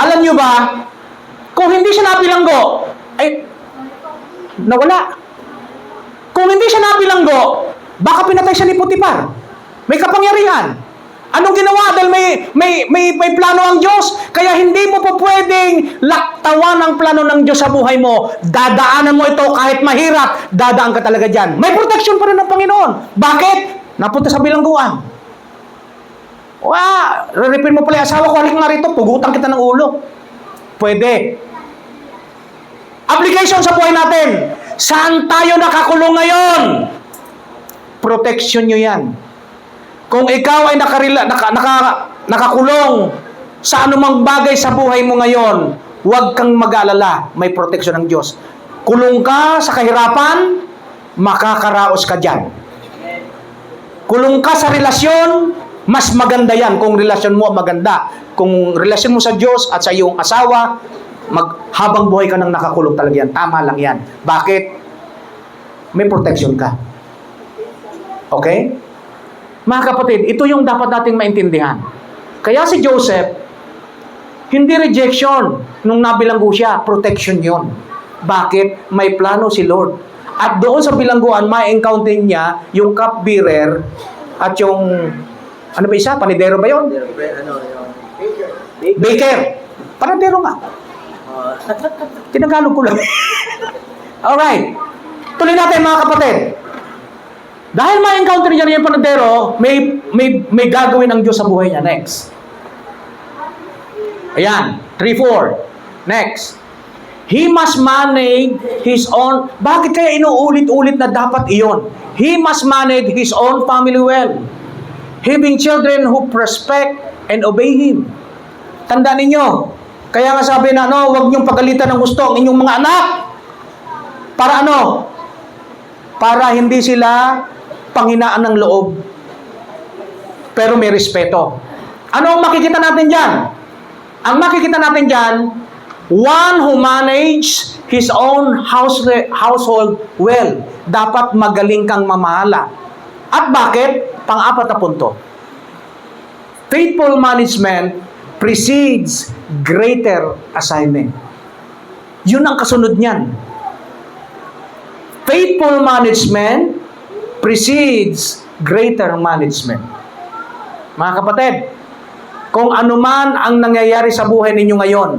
Alam nyo ba, kung hindi siya nabilanggo, ay, nawala. Kung hindi siya nabilanggo, baka pinatay siya ni Potiphar. May kapangyarihan. Anong ginawa? Dahil may plano ang Diyos. Kaya hindi mo po pwedeng laktawan ang plano ng Diyos sa buhay mo. Dadaanan mo ito kahit mahirap. Dadaan ka talaga dyan. May protection pa rin ng Panginoon. Bakit? Napunta sa bilangguan. Reripin mo pala yung asawa ko. Halik nga rito. Pugutan kita ng ulo. Pwede. Application sa buhay natin. Saan tayo nakakulong ngayon? Protection nyo yan. Kung ikaw ay nakakulong sa anumang bagay sa buhay mo ngayon, huwag kang mag-alala, may protection ng Diyos. Kulong ka sa kahirapan, makakaraos ka dyan. Kulong ka sa relasyon, mas maganda yan kung relasyon mo maganda. Kung relasyon mo sa Diyos at sa iyong asawa, habang buhay ka nang nakakulong talaga yan. Tama lang yan. Bakit? May protection ka. Okay? Mga kapatid, ito yung dapat nating maintindihan. Kaya si Joseph, hindi rejection nung nabilanggo siya, protection yon. Bakit? May plano si Lord. At doon sa bilangguan, ma-encounter niya yung cupbearer at yung, ano ba isa? Panidero ba yun? Baker. Panidero nga. Tinagalog ko lang. Alright. Tuloy natin mga kapatid. Dahil ma-encounter niya yung panadero, may gagawin ang Diyos sa buhay niya. Next. Ayan, 3-4. Next. He must manage his own. Bakit kaya inuulit-ulit na dapat iyon? He must manage his own family well, having children who respect and obey him. Tandaan ninyo, kaya nga sabi na, huwag niyong pagalitan ng gusto ang inyong mga anak. Para ano? Para hindi sila panghinaan ng loob. Pero may respeto. Ano ang makikita natin dyan? Ang makikita natin dyan, one who manage his own household well. Dapat magaling kang mamahala. At bakit? Pang-apat na punto. Faithful management precedes greater assignment. Yun ang kasunod niyan. Faithful management precedes greater management. Mga kapatid, kung anuman ang nangyayari sa buhay ninyo ngayon,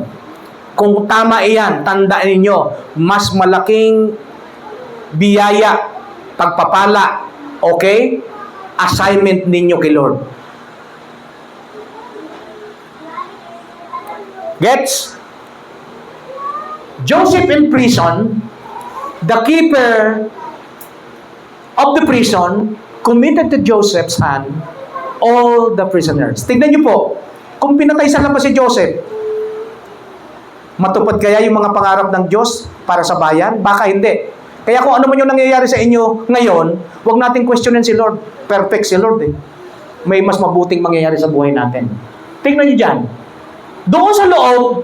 kung tama iyan, tandaan ninyo, mas malaking biyaya, pagpapala, okay? Assignment ninyo kay Lord. Gets? Joseph in prison, the keeper of the prison committed to Joseph's hand all the prisoners. Tignan niyo po, kung pinatay sa labas si Joseph, matupad kaya yung mga pangarap ng Diyos para sa bayan? Baka hindi. Kaya kung ano man yung nangyayari sa inyo ngayon, huwag nating questionin si Lord. Perfect si Lord eh. May mas mabuting mangyayari sa buhay natin. Tingnan niyo dyan. Doon sa loob,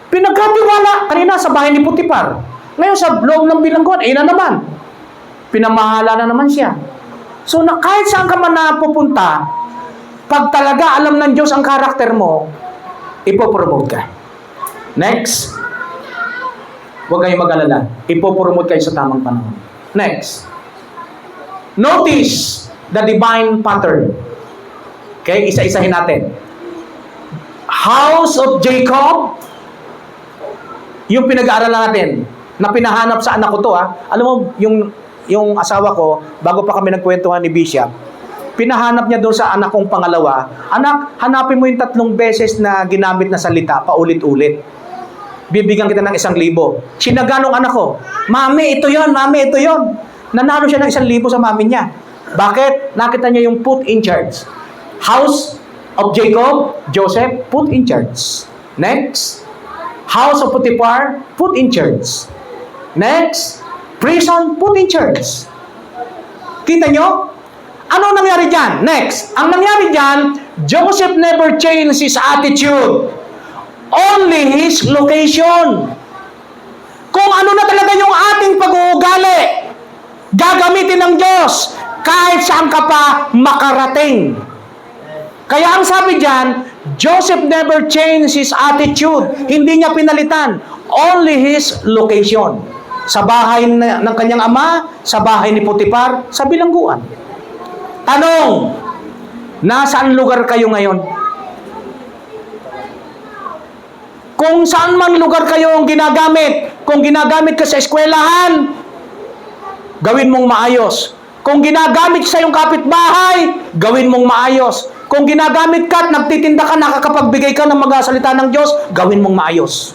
pinagkatiwala kanina sa bahay ni Putipar. Ngayon sa loob ng bilangguan, na naman. Pinamahala na naman siya. So kahit saan ka man napupunta, pag talaga alam ng Diyos ang karakter mo, ipopromote ka. Next. Huwag kayong mag-alala. Ipopromote kayo sa tamang panahon. Next. Notice the divine pattern. Okay, isa-isahin natin. House of Jacob, yung pinag-aaralan natin, na pinahanap sa anak ko to Alam mo, yung asawa ko, bago pa kami nagkwentuhan ni Bishop, pinahanap niya doon sa anak kong pangalawa, anak, hanapin mo yung 3 beses na ginamit na salita, paulit-ulit. Bibigyan kita ng 1,000. Sinaganong anak ko, Mami, ito yon, Mami, ito yon. Nanalo siya ng 1,000 sa mami niya. Bakit? Nakita niya yung put in charge. House of Jacob, Joseph, put in charge. Next. House of Potiphar, put in charge. Next. Prison, put in charge. Kita nyo? Ano nangyari dyan? Next. Ang nangyari dyan, Joseph never changed his attitude. Only his location. Kung ano na talaga yung ating pag-uugali, gagamitin ng Diyos kahit saan ka pa makarating. Kaya ang sabi dyan, Joseph never changed his attitude. Hindi niya pinalitan. Only his location. Sa bahay ng kanyang ama, sa bahay ni Potiphar, sa bilangguan. Tanong, nasaan lugar kayo ngayon? Kung saan man lugar kayo ang ginagamit, kung ginagamit ka sa eskwelahan, gawin mong maayos. Kung ginagamit sa iyong kapitbahay, gawin mong maayos. Kung ginagamit ka at nagtitinda ka, nakakapagbigay ka ng mga salita ng Diyos, gawin mong maayos.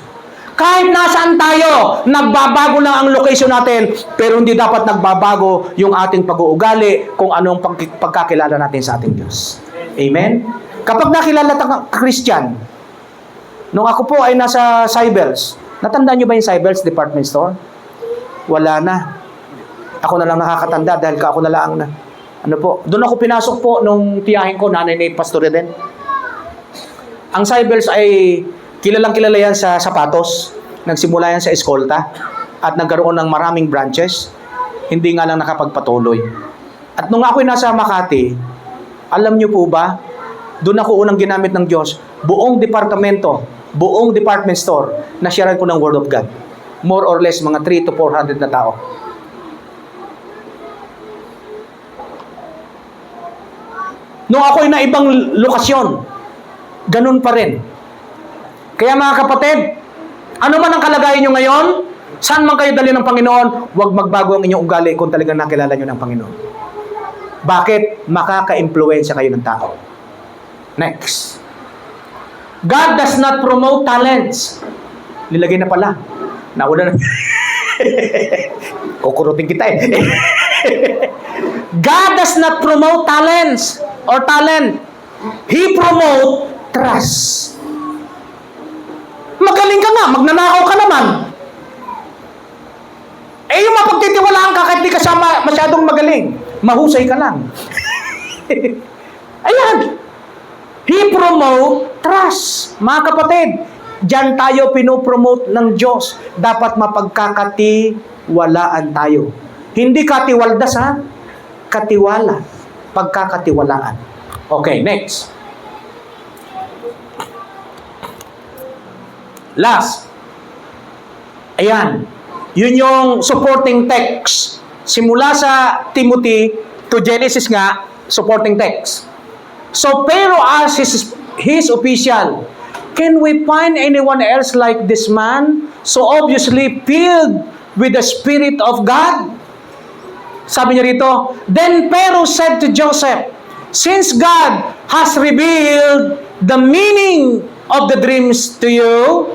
Kahit nasaan tayo, nagbabago lang ang location natin, pero hindi dapat nagbabago yung ating pag-uugali kung anong pagkakilala natin sa ating Diyos. Amen? Kapag nakilala kang Christian, nung ako po ay nasa Cybels, natandaan nyo ba yung Cybels department store? Wala na. Ako na lang nakakatanda dahil ako na lang doon ako pinasok po nung tiyahin ko, nanay ni Pastor Eden. Ang Cybels ay kilalang kilala yan sa sapatos. Nagsimula yan sa eskolta at nagkaroon ng maraming branches. Hindi nga lang nakapagpatuloy. At nung ako'y nasa Makati, alam nyo po ba, doon ako unang ginamit ng Diyos, buong department store, na-sharean ko ng Word of God. More or less, mga 300 to 400 na tao. Nung ako'y na ibang lokasyon, ganun pa rin. Kaya mga kapatid, ano man ang kalagayan nyo ngayon, saan man kayo dali ng Panginoon, huwag magbago ang inyong ugali kung talagang nakilala nyo ng Panginoon. Bakit? Makaka-impluwensya kayo ng tao. Next. God does not promote talents. Nilagay na pala. Nauna na. Kukurutin kita eh. God does not promote talents or talent. He promote trust. Magaling ka nga, magnanakaw ka naman. Eh yung mapagtitiwalaan ka kahit di ka masyadong magaling, mahusay ka lang. Ayan. He promote trust. Mga kapatid, diyan tayo pinopromote ng Diyos. Dapat mapagkakatiwalaan tayo. Hindi katiwaldas ha? Katiwala. Pagkakatiwalaan. Okay, next. Last. Ayan. Yun yung supporting text. Simula sa Timothy to Genesis nga, supporting text. So, pero as his official, can we find anyone else like this man? So obviously filled with the Spirit of God? Sabi niya rito, then Pharaoh said to Joseph, since God has revealed the meaning of the dreams to you,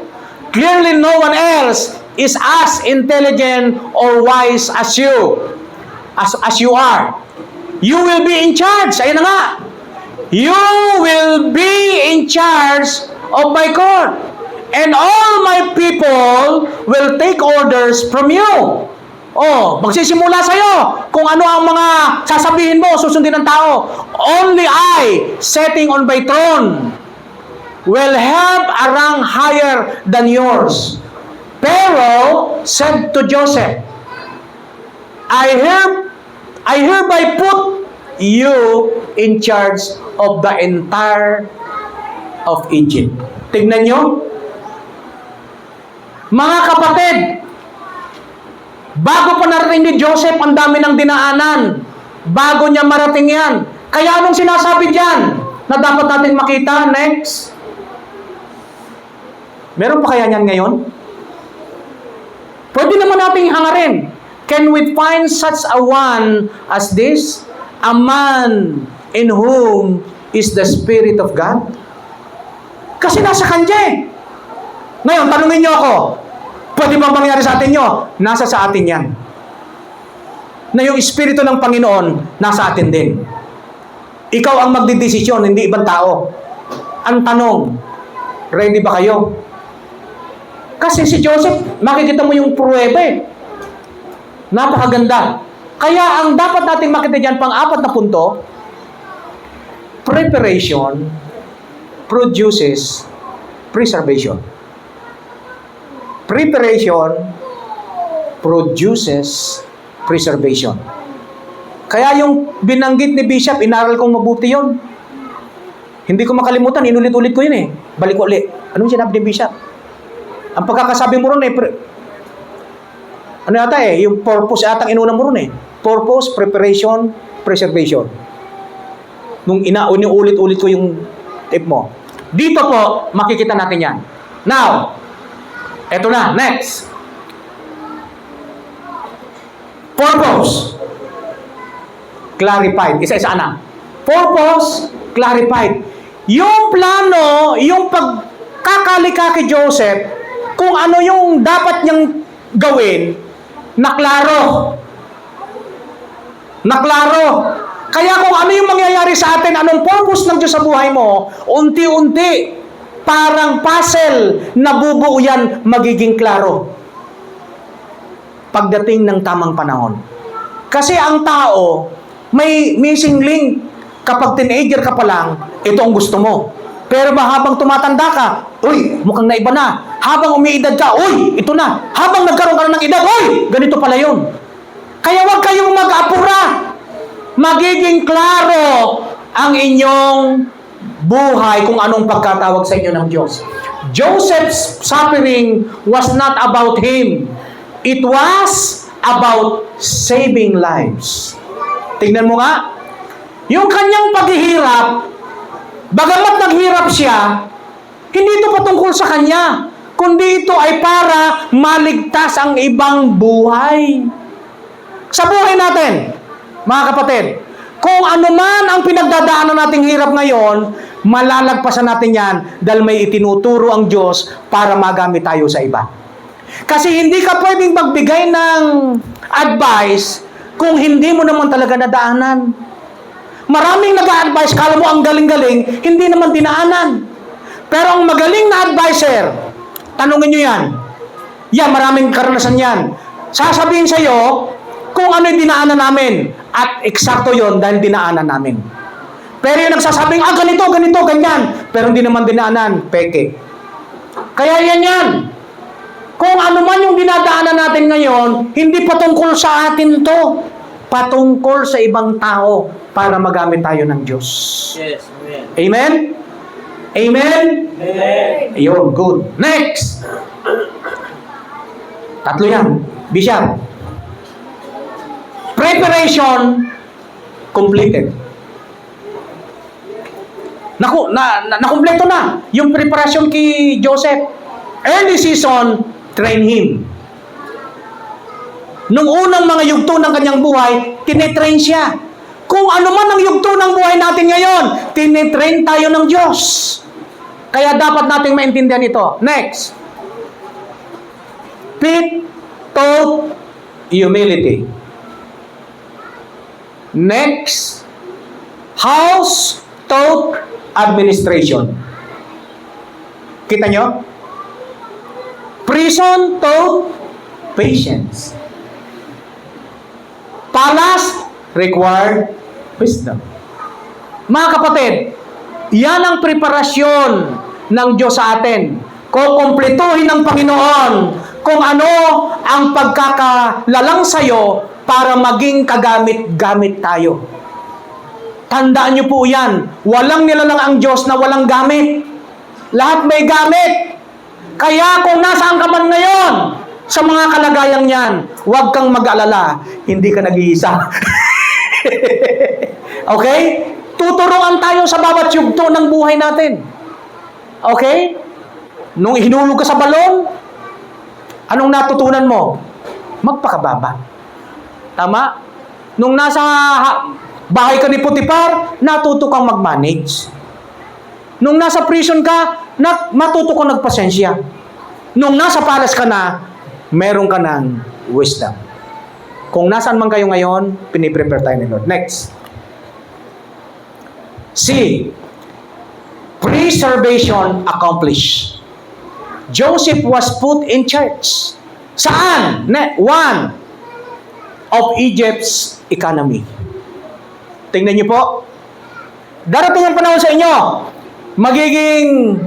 clearly no one else is as intelligent or wise as you. As you are. You will be in charge. Ayun na nga. You will be in charge of my court. And all my people will take orders from you. Oh, magsisimula sa'yo kung ano ang mga sasabihin mo, susundin ng tao. Only I, sitting on my throne, will have a rank higher than yours. Pharaoh said to Joseph, I hereby put you in charge of the entire of Egypt. Tignan nyo. Mga kapatid, bago pa narating ni Joseph, ang dami ng dinaanan. Bago niya marating yan. Kaya anong sinasabi dyan na dapat natin makita? Next. Meron pa kaya niyan ngayon? Pwede naman nating hangarin. Can we find such a one as this? A man in whom is the Spirit of God? Kasi nasa kanya eh. Ngayon, tanungin niyo ako, pwede bang mangyari sa atin nyo? Nasa sa atin yan. Na yung Espiritu ng Panginoon, nasa atin din. Ikaw ang magdidesisyon, hindi ibang tao. Ang tanong, ready ba kayo? Kasi si Joseph, makikita mo yung pruweba eh. Napakaganda. Kaya ang dapat nating makita dyan, pang-apat na punto, preparation produces preservation. Preparation produces preservation. Kaya yung binanggit ni Bishop, inaral kong mabuti yun. Hindi ko makalimutan, inulit-ulit ko yun eh. Balik ko ulit. Anong sinabi ni Bishop? Ang pagkakasabi mo ron eh, ano yata eh, yung purpose atang inuna mo ron eh. Purpose, preparation, preservation. Nung inuulit-ulit ko yung tip mo. Dito po, makikita natin yan. Now, eto na, next. Purpose. Clarified. Isa-isa na. Purpose, clarified. Yung plano, yung pagkakalika kay Joseph, kung ano yung dapat niyang gawin, naklaro. Naklaro. Kaya kung ano yung mangyayari sa atin, anong purpose ng Diyos sa buhay mo, unti-unti, parang puzzle, nabubuo yan, magiging klaro. Pagdating ng tamang panahon. Kasi ang tao, may missing link. Kapag teenager ka pa lang, ito ang gusto mo. Pero habang tumatanda ka, uy, mukhang naiba na. Habang umiidad ka, uy, ito na. Habang nagkaroon ka na ng edad, uy, ganito pala yun. Kaya huwag kayong mag-apura. Magiging klaro ang inyong buhay kung anong pagkatawag sa inyo ng Diyos. Joseph's suffering was not about him. It was about saving lives. Tingnan mo nga, yung kanyang paghihirap, bagamat naghirap siya, hindi ito patungkol sa kanya, kundi ito ay para maligtas ang ibang buhay. Sa buhay natin, mga kapatid, Kung ano man ang pinagdadaanan nating hirap ngayon, malalagpasan natin yan dahil may itinuturo ang Diyos para magamit tayo sa iba. Kasi hindi ka pwedeng magbigay ng advice kung hindi mo naman talaga nadaanan. Maraming nag-a-advise, kala mo ang galing-galing, hindi naman dinaanan. Pero ang magaling na advisor, tanungin nyo yan. Yan, maraming karanasan yan. Sasabihin sa'yo kung ano yung dinaanan namin. At eksakto yon dahil dinaanan namin. Pero yung nagsasabing, ganito, ganyan. Pero hindi naman dinaanan, peke. Kaya yan. Kung ano man yung dinadaanan natin ngayon, hindi patungkol sa atin to. Patungkol sa ibang tao para magamit tayo ng Diyos. Yes, amen. Amen? Amen? Amen. Ayun, good. Next! Tatlo yan. Bishop. Preparation completed. Nakumpleto na yung preparation kay Joseph. Early season, train him. Nung unang mga yugto ng kanyang buhay, tinetrain siya. Kung ano man ang yugto ng buhay natin ngayon, tinetrain tayo ng Diyos. Kaya dapat nating maintindihan ito. Next. Pete taught humility. Next, house taught administration. Kita nyo? Prison taught patience. Palace required wisdom. Mga kapatid, yan ang preparasyon ng Diyos sa atin. Kukumpletuhin ng Panginoon kung ano ang pagkakalalang sa'yo para maging kagamit-gamit tayo. Tandaan niyo po yan. Walang nilalang ang Diyos na walang gamit. Lahat may gamit. Kaya kung nasaan ka man ngayon, sa mga kalagayang yan, huwag kang mag-alala. Hindi ka nag-iisa. Okay? Tuturuan tayo sa bawat yugto ng buhay natin. Okay? Nung hinulog ka sa balon, anong natutunan mo? Magpakababa. Tama? Nung nasa bahay ka ni Potiphar, natuto kang mag-manage. Nung nasa prison ka, matuto kang nagpasensya. Nung nasa palace ka na, meron ka ng wisdom. Kung nasaan man kayo ngayon, piniprepare tayo ni Lord. Next. C. Preservation accomplished. Joseph was put in charge. Saan? One of Egypt's economy. Tingnan niyo po. Darating ang panahon sa inyo. Magiging,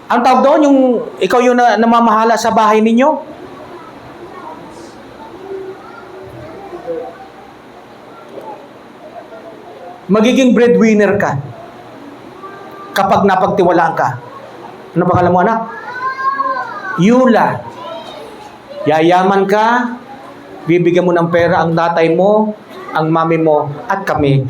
ang tawag doon, yung ikaw yung namamahala sa bahay ninyo. Magiging breadwinner ka. Kapag napagtiwalaan ka. Ano pangalan mo, anak? Yula. Yayaman ka, bibigyan mo ng pera ang tatay mo, ang mami mo, at kami.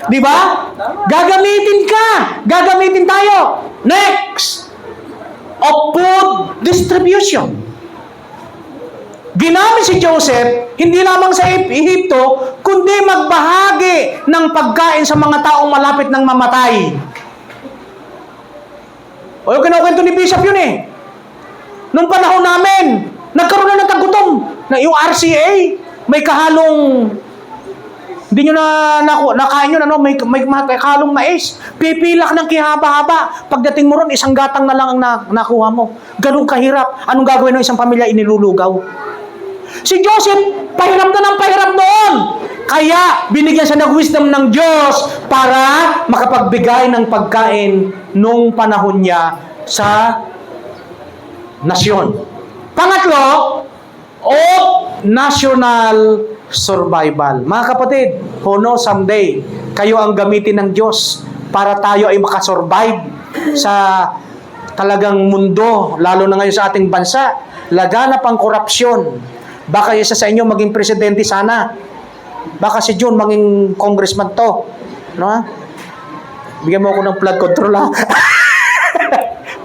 Di ba? Gagamitin ka. Gagamitin tayo. Next. Of food distribution. Ginamit si Joseph, hindi lamang sa Ehipto, kundi magbahagi ng pagkain sa mga taong malapit ng mamatay. O yung kinukwento ni Bishop yun eh. Nung panahon namin, nagkaroon na ng tagutom. Na yung RCA, may kahalong, hindi nyo nakain yun, may kahalong mais. Pipila ka ng kihaba-haba. Pagdating mo ron, isang gatang na lang ang nakuha mo. Ganun kahirap. Anong gagawin ng isang pamilya? Inilulugaw. Si Joseph, pahiram na ng pahiram noon. Kaya, binigyan siya ng wisdom ng Diyos para makapagbigay ng pagkain nung panahon niya sa nasyon. Pangatlo, national survival. Mga kapatid, who knows someday, kayo ang gamitin ng Diyos para tayo ay makasurvive sa talagang mundo, lalo na ngayon sa ating bansa. Laganap ang korupsyon. Baka isa sa inyo maging presidente sana. Baka si June maging congressman to. No? Bigyan mo ako ng flood control ha.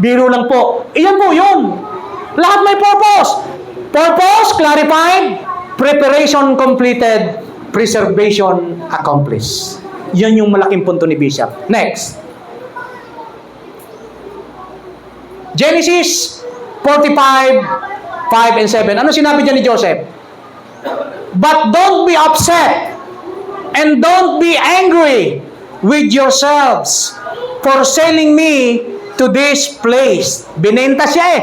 Biro lang po. Iyan po yun. Lahat may purpose. Purpose, clarified. Preparation completed, preservation accomplished. Yan yung malaking punto ni Bishop. Next. Genesis 45, 5 and 7. Ano sinabi dyan ni Joseph? But don't be upset and don't be angry with yourselves for selling me to this place. Binenta siya eh.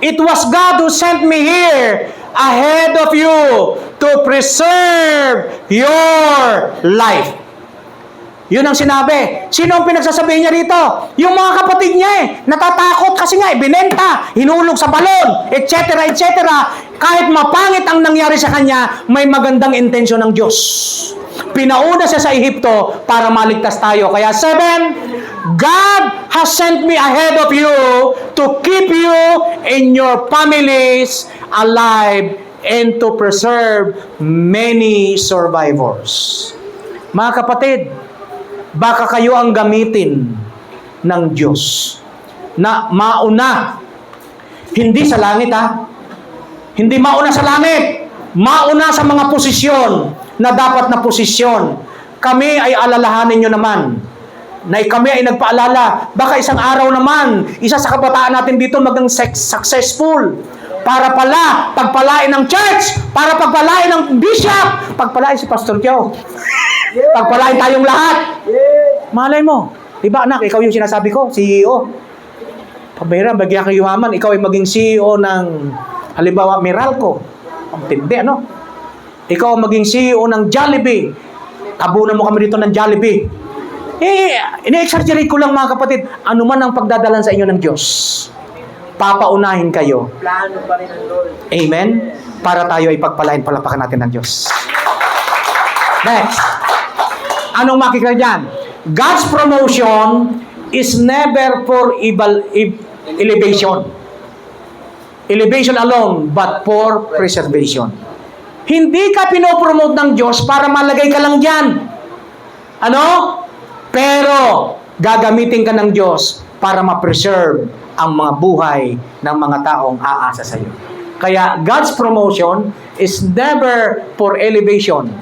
It was God who sent me here ahead of you to preserve your life. Yun ang sinabi. Sino ang pinagsasabihin niya rito? Yung mga kapatid niya eh. Natatakot kasi nga, binenta, hinulog sa balon, etc. etc. Kahit mapangit ang nangyari sa kanya, may magandang intensyon ng Diyos. Pinauna siya sa Ehipto para maligtas tayo. Kaya 7, God has sent me ahead of you to keep you and your families alive and to preserve many survivors. Mga kapatid, baka kayo ang gamitin ng Diyos na mauna. Hindi sa langit ha. Hindi mauna sa langit. Mauna sa mga posisyon na dapat na posisyon. Kami ay alalahanin nyo naman na kami ay nagpaalala. Baka isang araw naman, isa sa kabataan natin dito maging successful. Para pala, pagpalain ng church, para pagpalain ng bishop, pagpalain si Pastor Joe. Pagpalain tayong lahat. Malay mo. Diba anak, ikaw yung sinasabi ko, CEO. Pabira, bagyan kang yumaman, ikaw ay maging CEO ng, halimbawa, Meralco. Ang tindi, ano? Ikaw ang maging CEO ng Jollibee. Tabunan mo kami dito ng Jollibee. Ini-exaggerate ko lang mga kapatid, ano man ang pagdadalan sa inyo ng Diyos. Papaunahin kayo. Plano pa rin ang Lord. Amen? Para tayo ay pagpalain, palapakan natin ng Diyos. Next. Anong makikita dyan? God's promotion is never for elevation. Elevation alone, but for preservation. Hindi ka pinopromote ng Diyos para malagay ka lang dyan. Ano? Pero, gagamitin ka ng Diyos para ma-preserve ang mga buhay ng mga taong aasa sa iyo. Kaya, God's promotion is never for elevation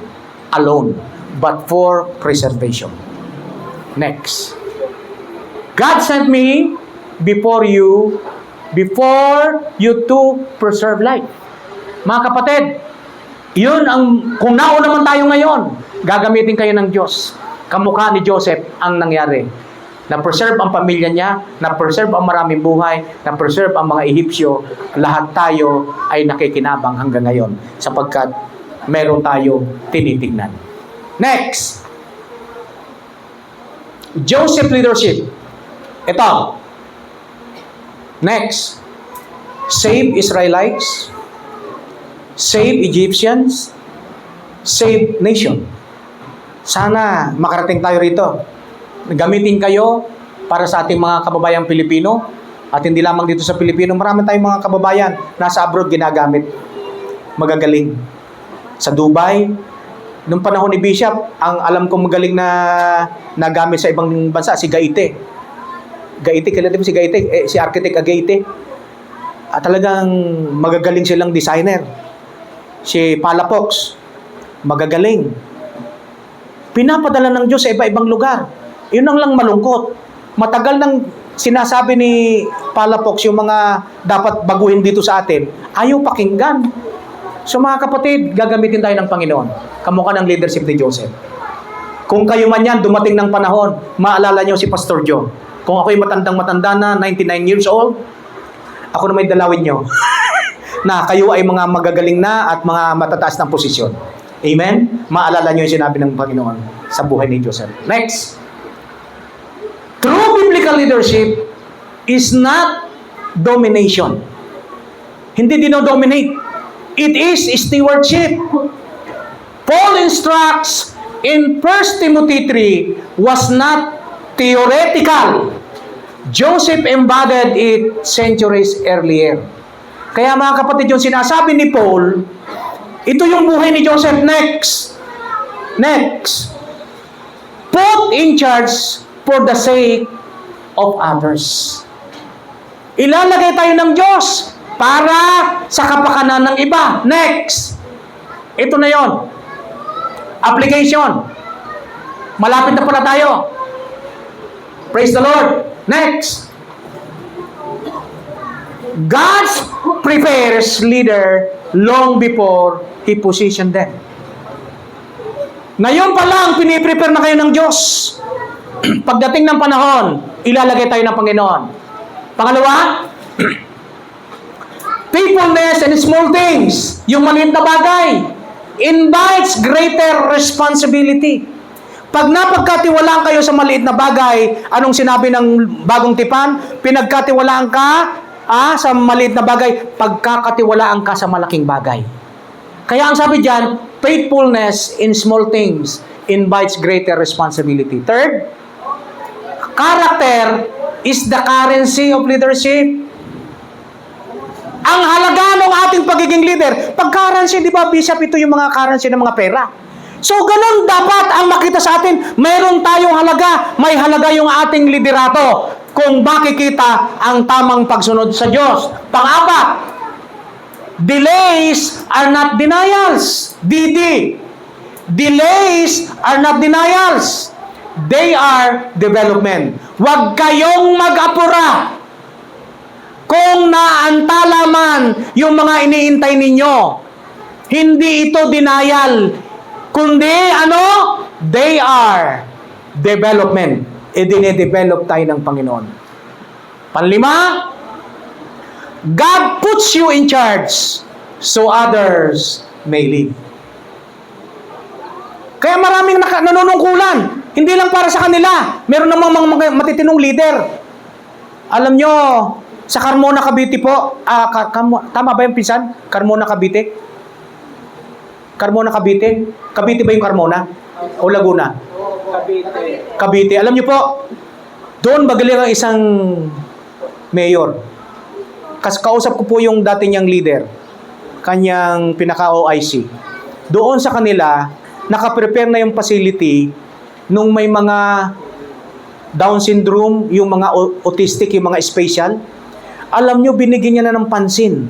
alone, but for preservation. Next. God sent me before you to preserve life. Mga kapatid, yun ang, kung nauna naman tayo ngayon, gagamitin kayo ng Diyos. Kamukha ni Joseph ang nangyari. Na-preserve ang pamilya niya, na-preserve ang maraming buhay, na-preserve ang mga Ehipsyo, lahat tayo ay nakikinabang hanggang ngayon sapagkat meron tayong tinitignan. Next. Joseph leadership. Ito. Next. Save Israelites. Save Egyptians. Save nation. Sana makarating tayo rito. Gamitin kayo para sa ating mga kababayang Pilipino at hindi lamang dito sa Pilipino. Marami tayong mga kababayan nasa abroad ginagamit. Magagaling. Sa Dubai, nung panahon ni Bishop, ang alam kong magaling na nagamit sa ibang bansa, si Gaite. Gaite, kilala mo si Gaite? Si Architect Gaite. At talagang magagaling silang designer. Si Palafox, magagaling. Pinapadala ng Diyos sa iba-ibang lugar. Yun ang lang malungkot. Matagal nang sinasabi ni Palafox yung mga dapat baguhin dito sa atin. Ayaw pakinggan. So mga kapatid, gagamitin tayo ng Panginoon. Kamukha ng leadership ni Joseph. Kung kayo man yan, dumating ng panahon, maalala niyo si Pastor Joe. Kung ako'y matandang-matanda na, 99 years old, ako na may dalawin niyo. Na kayo ay mga magagaling na at mga matataas ng posisyon. Amen? Maalala niyo yung sinabi ng Panginoon sa buhay ni Joseph. Next. True biblical leadership is not domination. Hindi dino-dominate. It is stewardship. Paul instructs in 1 Timothy 3 was not theoretical. Joseph embodied it centuries earlier. Kaya mga kapatid, yung sinasabi ni Paul, ito yung buhay ni Joseph. Next. Put in charge for the sake of others. Ilalagay tayo ng Diyos para sa kapakanan ng iba. Next. Ito na yon. Application. Malapit na pala tayo. Praise the Lord. Next. God prepares leader long before He positioned them. Ngayon pa lang, piniprepare na kayo ng Diyos. Pagdating ng panahon, ilalagay tayo ng Panginoon. Pangalawa, faithfulness and small things, yung maliit na bagay, invites greater responsibility. Pag napagkatiwalaan kayo sa maliit na bagay, anong sinabi ng bagong tipan? Pinagkatiwalaan ka sa maliit na bagay, pagkakatiwalaan ka sa malaking bagay. Kaya ang sabi dyan, faithfulness in small things invites greater responsibility. Third, character is the currency of leadership. Ang halaga ng ating pagiging leader, pag currency, di ba, Bishop, ito yung mga currency ng mga pera. So, ganun dapat ang makita sa atin. Mayroon tayong halaga, may halaga yung ating liderato kung makikita ang tamang pagsunod sa Diyos. Pang-apat, delays are not denials. DD. Delays are not denials. They are development. Huwag kayong mag-apura. Kung naantala man yung mga iniintay ninyo, hindi ito denial, kundi they are development. Dine-develop tayo ng Panginoon. Panlima, God puts you in charge so others may live. Kaya maraming nanunungkulan. Hindi lang para sa kanila. Meron namang mga matitinong leader. Alam nyo, sa Carmona, Cavite po, tama ba yung pinsan? Carmona, Cavite? Carmona, Cavite? Cavite ba yung Carmona? O Laguna? Cavite. Alam nyo po, doon magaling ang isang mayor. Kausap ko po yung dati niyang leader, kanyang pinaka-OIC. Doon sa kanila, nakaprepare na yung facility nung may mga Down syndrome, yung mga autistic, yung mga special. Alam nyo, binigyan niya na ng pansin.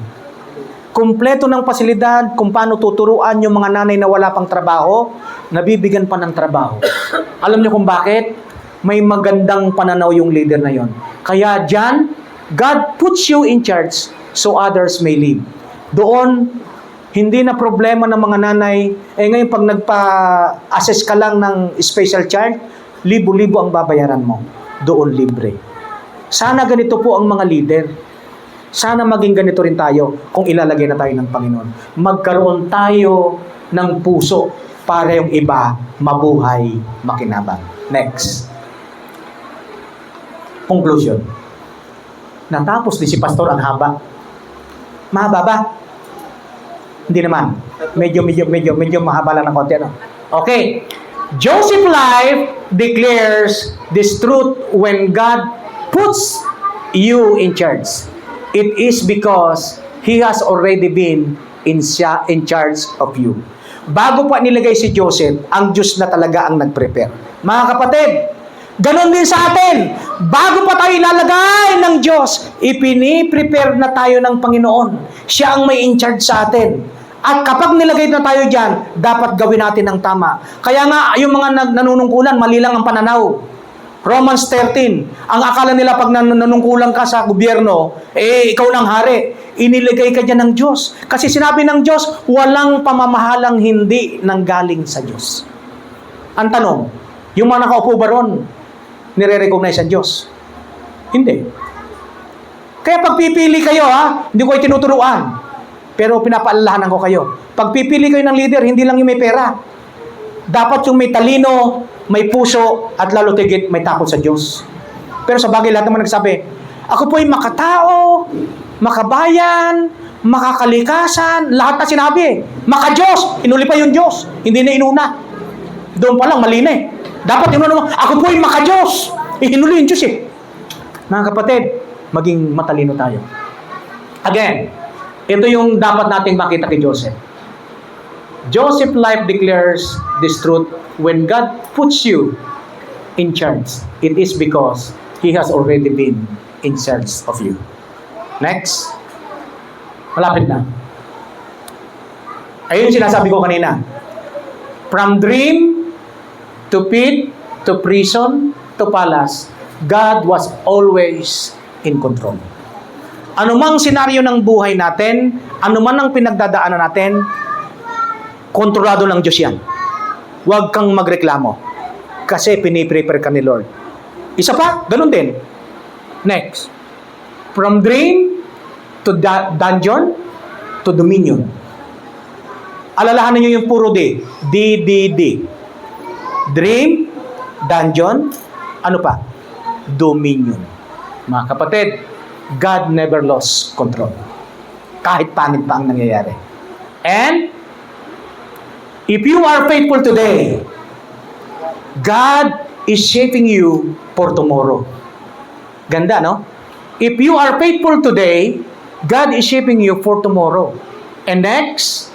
Kumpleto ng pasilidad, kung paano tuturuan yung mga nanay na wala pang trabaho, nabibigyan pa ng trabaho. Alam nyo kung bakit? May magandang pananaw yung leader na yon. Kaya dyan, God puts you in charge so others may live. Doon, hindi na problema ng mga nanay. Ngayon pag nagpa-assess ka lang ng special child, libo-libo ang babayaran mo. Doon libre. Sana ganito po ang mga leader. Sana maging ganito rin tayo kung ilalagay na tayo ng Panginoon. Magkaroon tayo ng puso para yung iba mabuhay, makinabang. Next. Conclusion. Natapos din si Pastor ang haba. Mahaba ba? Hindi naman. Medyo mahaba lang ng konti. Okay. Joseph life declares this truth when God puts you in charge. It is because He has already been in charge of you. Bago pa nilagay si Joseph, ang Diyos na talaga ang nag-prepare. Mga kapatid, ganon din sa atin. Bago pa tayo ilalagay ng Diyos, ipini-prepare na tayo ng Panginoon. Siya ang may in charge sa atin. At kapag nilagay na tayo dyan, dapat gawin natin ang tama. Kaya nga, yung mga nanunungkulan, mali lang ang pananaw. Romans 13, ang akala nila pag nanunungkulan ka sa gobyerno, ikaw nang hari. Iniligay ka dyan ng Diyos. Kasi sinabi ng Diyos, walang pamamahalang hindi nanggaling sa Diyos. Ang tanong, yung mga nakaupo ba ron, nire-recognize ang Diyos? Hindi. Kaya pagpipili kayo, hindi ko kayo tinuturuan. Pero pinapaalalahanan ko kayo. Pagpipili kayo ng leader, hindi lang yung may pera. Dapat yung may talino, may puso, at lalo tigit may takot sa Diyos. Pero sa bagay, lahat naman nagsabi, ako po ay makatao, makabayan, makakalikasan, lahat na sinabi. Maka-Diyos, inuli pa yung Diyos, hindi na inuna. Doon pa lang, mali na eh. Dapat inuna mo, ako po ay maka-Diyos, inuli yung Diyos eh. Mga kapatid, maging matalino tayo. Again, ito yung dapat nating makita kay Joseph. Joseph life declares this truth when God puts you in charge. It is because He has already been in charge of you. Next. Malapit na. Ayun yung sinasabi ko kanina. From dream to pit to prison to palace, God was always in control. Anumang senaryo ng buhay natin, anuman ang pinagdadaanan natin, kontrolado ng Diyos yan. Huwag kang magreklamo. Kasi piniprepare ka ni Lord. Isa pa, ganun din. Next. From dream to dungeon to dominion. Alalahanan nyo yung puro D. D. Dream, dungeon, ano pa? Dominion. Mga kapatid, God never lost control. Kahit pangit pa ang nangyayari. And, if you are faithful today, God is shaping you for tomorrow. Ganda, no? If you are faithful today, God is shaping you for tomorrow. And next,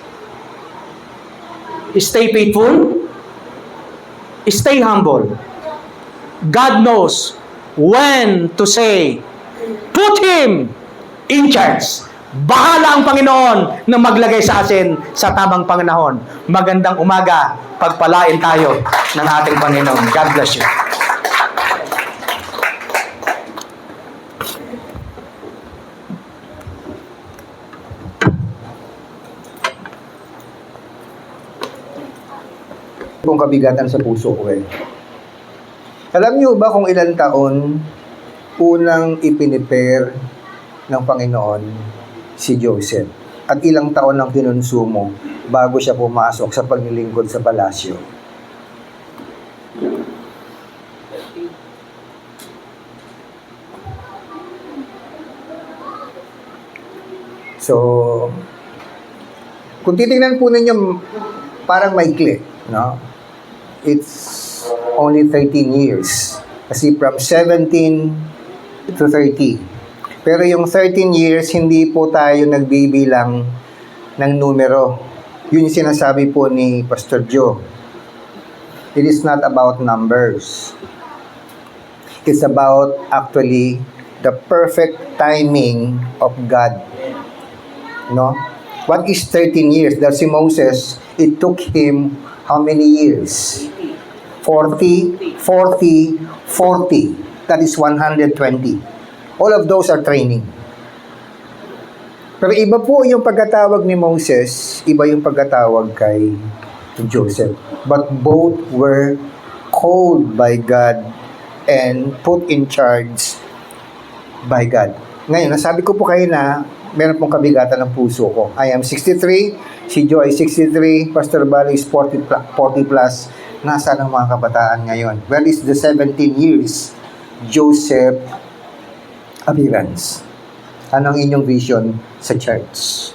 stay faithful, stay humble. God knows when to say, put Him in charge. Bahala ang Panginoon na maglagay sa atin sa tamang panganahon. Magandang umaga, pagpalain tayo ng ating Panginoon. God bless you. Kung kabigatan sa puso ko eh. Alam niyo ba kung ilang taon unang ipinipare ng Panginoon si Joseph? At ilang taon ang kinonsumo bago siya pumasok sa paglilingkod sa palasyo? So, kung titingnan po ninyo, parang maikli, no? It's only 13 years. Kasi from 17 to 30. Pero yung 13 years, hindi po tayo nagbibilang ng numero. Yun yung sinasabi po ni Pastor Joe. It is not about numbers. It's about actually the perfect timing of God. No? What is 13 years? Dahil si Moses, it took him how many years? 40, 40, 40. That is 120. All of those are training. Pero iba po yung pagkatawag ni Moses, iba yung pagkatawag kay Joseph. But both were called by God and put in charge by God. Ngayon, nasabi ko po kayo na meron pong kabigatan ng puso ko. I am 63, si Joe ay 63, Pastor Bali is 40 plus. Nasaan ang mga kabataan ngayon? Where is the 17 years Joseph appearance? Anong inyong vision sa church?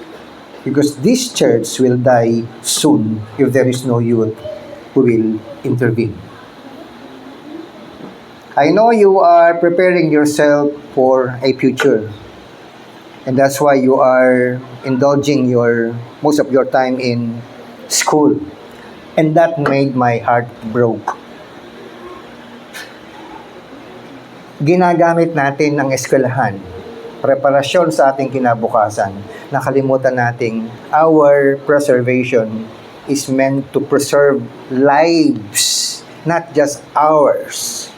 Because this church will die soon if there is no youth who will intervene. I know you are preparing yourself for a future. And that's why you are indulging most of your time in school. And that made my heart broke. Ginagamit natin ang eskwelahan, preparasyon sa ating kinabukasan. Nakalimutan nating our preservation is meant to preserve lives, not just ours.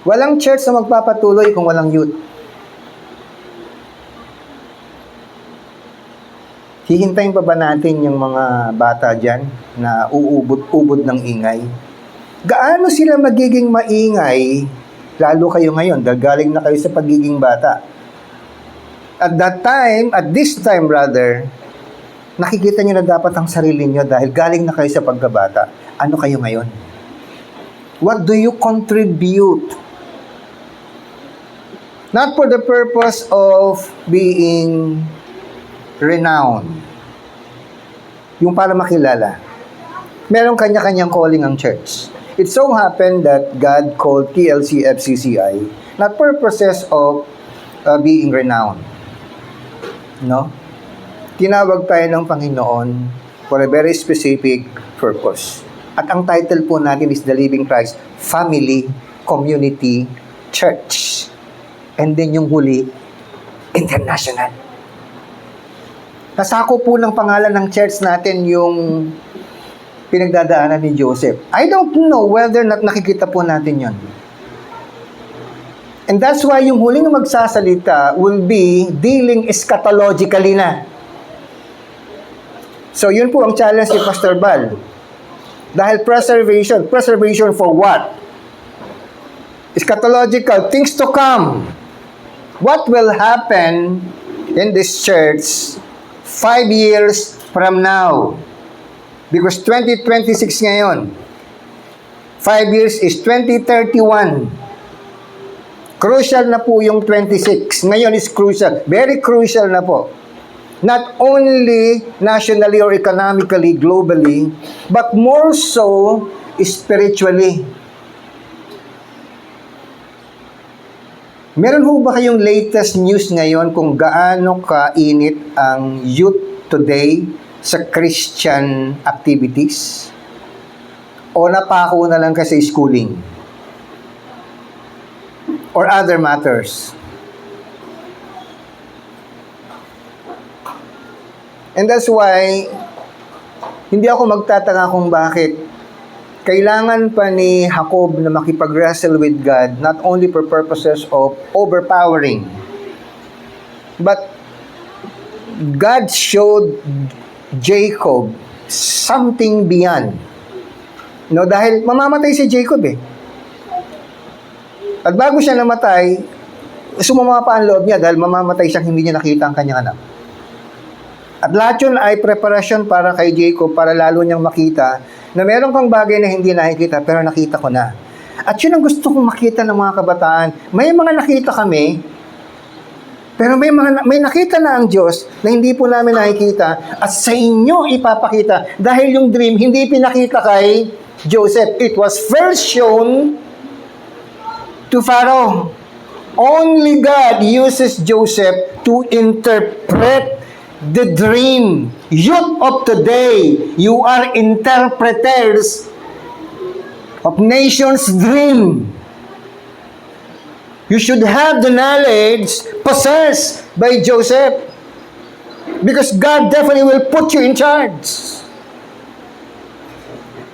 Walang church na magpapatuloy kung walang youth. Hihintayin pa ba natin yung mga bata dyan na uubod-ubod ng ingay? Gaano sila magiging maingay, lalo kayo ngayon, dahil galing na kayo sa pagiging bata. At this time rather, nakikita nyo na dapat ang sarili nyo dahil galing na kayo sa pagkabata. Ano kayo ngayon? What do you contribute? Not for the purpose of being renowned. Yung para makilala. Merong kanya-kanyang calling ang church. It so happened that God called TLC FCCI not purposes of being renowned. No? Tinawag tayo ng Panginoon for a very specific purpose. At ang title po natin is The Living Christ Family Community Church. And then yung huli, international. Nasako po ng pangalan ng church natin yung pinagdadaanan ni Joseph. I don't know whether nakikita po natin yon. And that's why yung huling magsasalita will be dealing eschatologically na. So yun po ang challenge ni Pastor Bal. Dahil preservation for what? Eschatological, things to come. What will happen in this church 5 years from now? Because 2026 ngayon. 5 years is 2031. Crucial na po yung 26. Ngayon is crucial. Very crucial na po. Not only nationally or economically, globally, but more so spiritually. Meron ho ba kayong latest news ngayon kung gaano kainit ang youth today sa Christian activities? O napako na lang kasi schooling? Or other matters? And that's why, hindi ako magtataka kung bakit kailangan pa ni Jacob na makipag-wrestle with God, not only for purposes of overpowering, but God showed Jacob something beyond. No, dahil mamamatay si Jacob eh. At bago siya namatay, sumama pa ang loob niya dahil mamamatay siyang hindi niya nakita ang kanyang anak. At lahat yun ay preparasyon para kay Jacob, para lalo niyang makita na meron kang bagay na hindi nakikita pero nakita ko na. At yun ang gusto kong makita ng mga kabataan. May mga nakita kami, pero may nakita na ang Diyos na hindi po namin nakikita at sa inyo ipapakita. Dahil yung dream hindi pinakita kay Joseph. It was first shown to Pharaoh. Only God uses Joseph to interpret the dream. Youth of today, you are interpreters of nation's dream. You should have the knowledge possessed by Joseph. Because God definitely will put you in charge.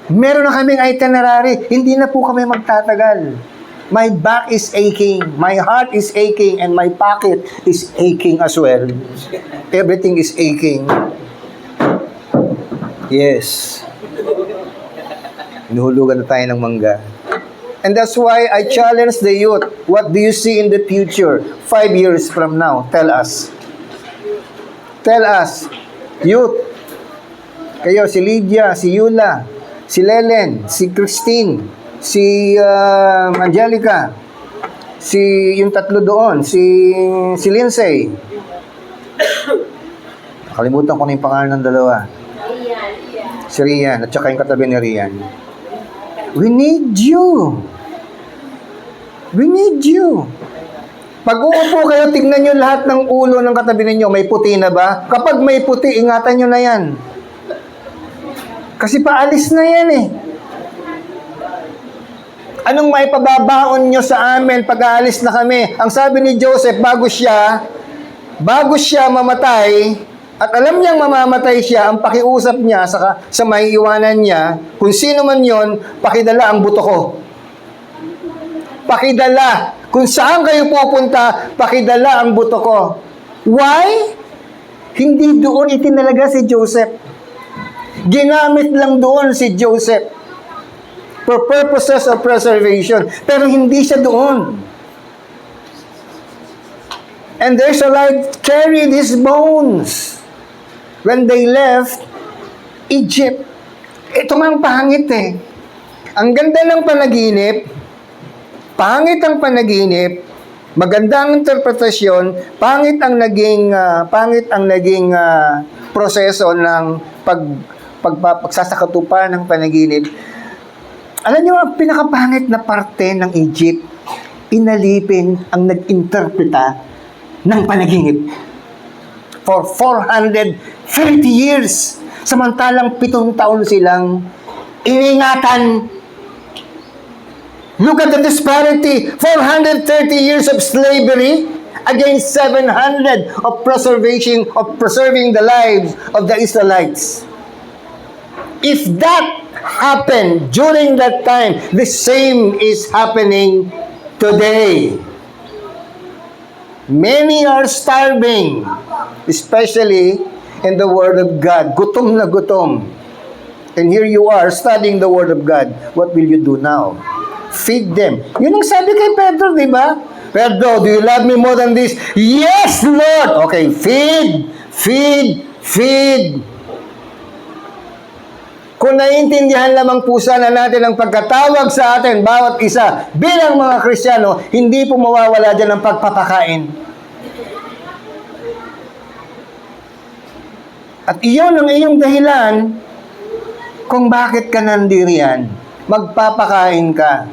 Meron na kaming itinerary. Hindi na po kami magtatagal. My back is aching, my heart is aching, and my pocket is aching as well. Everything is aching. Yes. Inuhulugan na tayo ng mangga. And that's why I challenge the youth. What do you see in the future? 5 years from now. Tell us. Tell us. Youth. Kayo, si Lydia, si Yula, si Lelen, si Christine, si Angelica, si yung tatlo doon, si Lindsay. Nakalimutan ko na yung pangalan ng dalawa. Si Rian, at saka yung katabi ni Rian. We need you. We need you. Pag uupo kayo, tignan nyo lahat ng ulo ng katabi ninyo. May puti na ba? Kapag may puti, ingatan nyo na yan. Kasi paalis na yan eh. Anong may pababaon nyo sa amin pag aalis na kami? Ang sabi ni Joseph, bago siya mamatay, at alam niyang mamamatay siya, ang pakiusap niya sa may iwanan niya, kung sino man yon, pakidala ang buto ko. Pakidala. Kung saan kayo pupunta, pakidala ang buto ko. Why? Hindi doon itinalaga si Joseph. Ginamit lang doon si Joseph for purposes of preservation. Pero hindi siya doon. And there's a light carried his bones when they left Egypt. Ito nga ang pangit eh. Ang ganda ng panaginip, pangit ang panaginip, maganda ang interpretasyon, pangit ang naging proseso ng pagsasakatuparan ng panaginip. Alam niyo, ang pinakapangit na parte ng Egypt, inalipin ang nag-interpreta ng panaginip. For 430 years, samantalang 7 taon silang iningatan. Look at the disparity. 430 years of slavery, against 700 of preserving the lives of the Israelites. If that happened during that time, the same is happening today. Many are starving, especially in the Word of God. Gutom na gutom. And here you are studying the Word of God. What will you do now? Feed them. Yun ang sabi kay Pedro, di ba? Pedro, do you love me more than this? Yes, Lord! Okay, feed, feed, feed. Kung naiintindihan lamang po sana natin ang pagkatawag sa atin, bawat isa, bilang mga Kristiyano, hindi po mawawala dyan ang pagpapakain. At iyon ang iyong dahilan kung bakit ka nandiriyan. Magpapakain ka.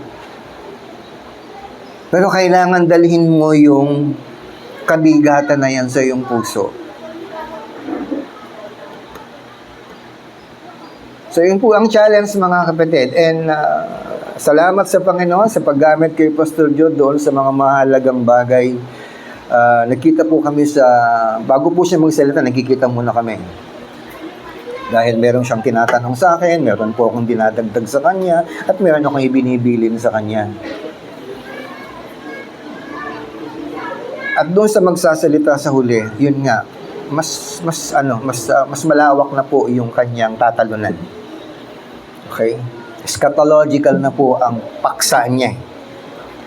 Pero kailangan dalhin mo yung kabigatan na yan sa iyong puso. So, yun po ang challenge, mga kapatid. And salamat sa Panginoon sa paggamit kay Pastor Joe doon sa mga mahalagang bagay. Nakita po kami bago po siya magsalita, nagkikita muna kami. Dahil meron siyang tinatanong sa akin, meron po akong dinadagdag sa kanya, at meron akong ibinibilin sa kanya. At doon sa magsasalita sa huli, yun nga, mas malawak na po yung kanyang tatalunan. Okay? Eschatological na po ang paksa niya.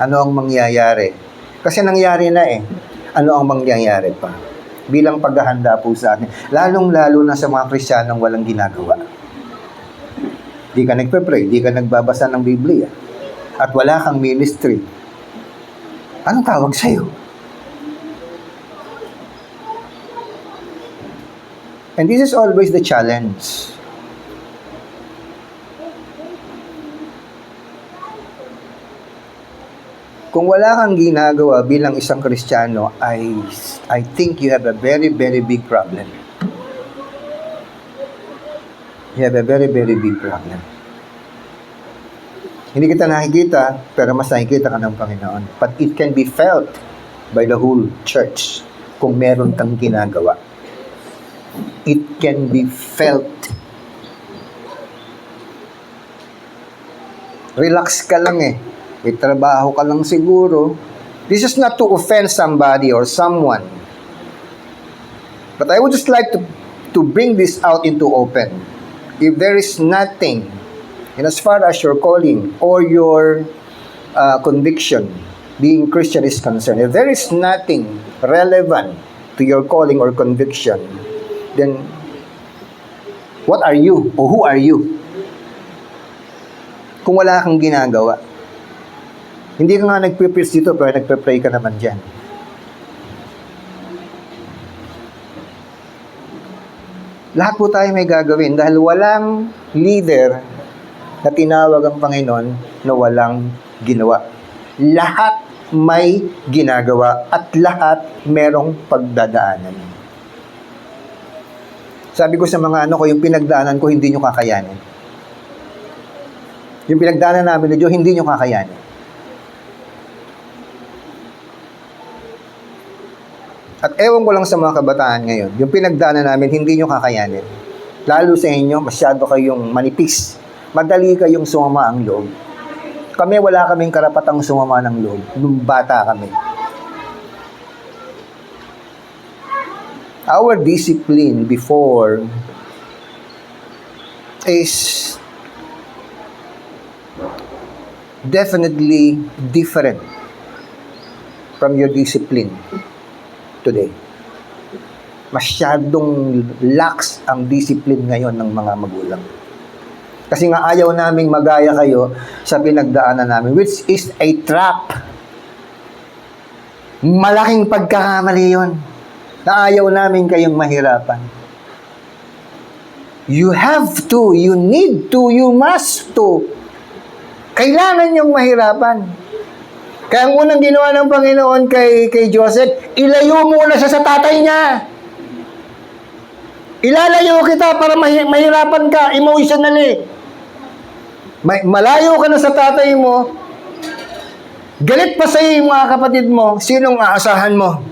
Ano ang mangyayari? Kasi nangyari na eh. Ano ang mangyayari pa? Bilang paghahanda po sa atin. Lalong-lalo na sa mga Kristiyanong walang ginagawa. Di ka nagpe-pray, di ka nagbabasa ng Biblia, at wala kang ministry. Anong tawag sa'yo? And this is always the challenge. Kung wala kang ginagawa bilang isang Kristiyano, I think you have a very, very big problem. You have a very, very big problem. Hindi kita nakikita, pero mas nakikita ka ng Panginoon. But it can be felt by the whole church kung meron kang ginagawa. It can be felt. Relax ka lang eh. May trabaho ka lang siguro. This is not to offend somebody or someone. But I would just like to bring this out into open. If there is nothing, and as far as your calling or your conviction, being Christian is concerned, if there is nothing relevant to your calling or conviction, then what are you or who are you? Kung wala kang ginagawa. Hindi ka nga nagpe-preach dito, pero nagpe-pray ka naman dyan. Lahat po tayo may gagawin dahil walang leader na tinawag ang Panginoon na walang ginawa. Lahat may ginagawa at lahat merong pagdadaanan. Sabi ko sa mga yung pinagdaanan ko, hindi nyo kakayanin. Yung pinagdaanan namin ni Joe, hindi nyo kakayanin. At ewan ko lang sa mga kabataan ngayon, yung pinagdaanan namin, hindi nyo kakayanin. Lalo sa inyo, masyado kayong manipis. Madali kayong sumama ang loob. Kami, wala kaming karapatang sumama ng loob. Nung bata kami. Our discipline before is definitely different from your discipline today. Masyadong lax ang discipline ngayon ng mga magulang. Kasi nga ayaw naming magaya kayo sa pinagdaanan namin, which is a trap. Malaking pagkakamali yun, na ayaw namin kayong mahirapan. You have to, you need to, you must to. Kailangan yung mahirapan. Kaya ang unang ginawa ng Panginoon kay Joseph, ilayo muna siya sa tatay niya. Ilalayo kita para mahirapan ka emotionally. Malayo ka na sa tatay mo, galit pa sa iyo yung mga kapatid mo, sinong aasahan mo?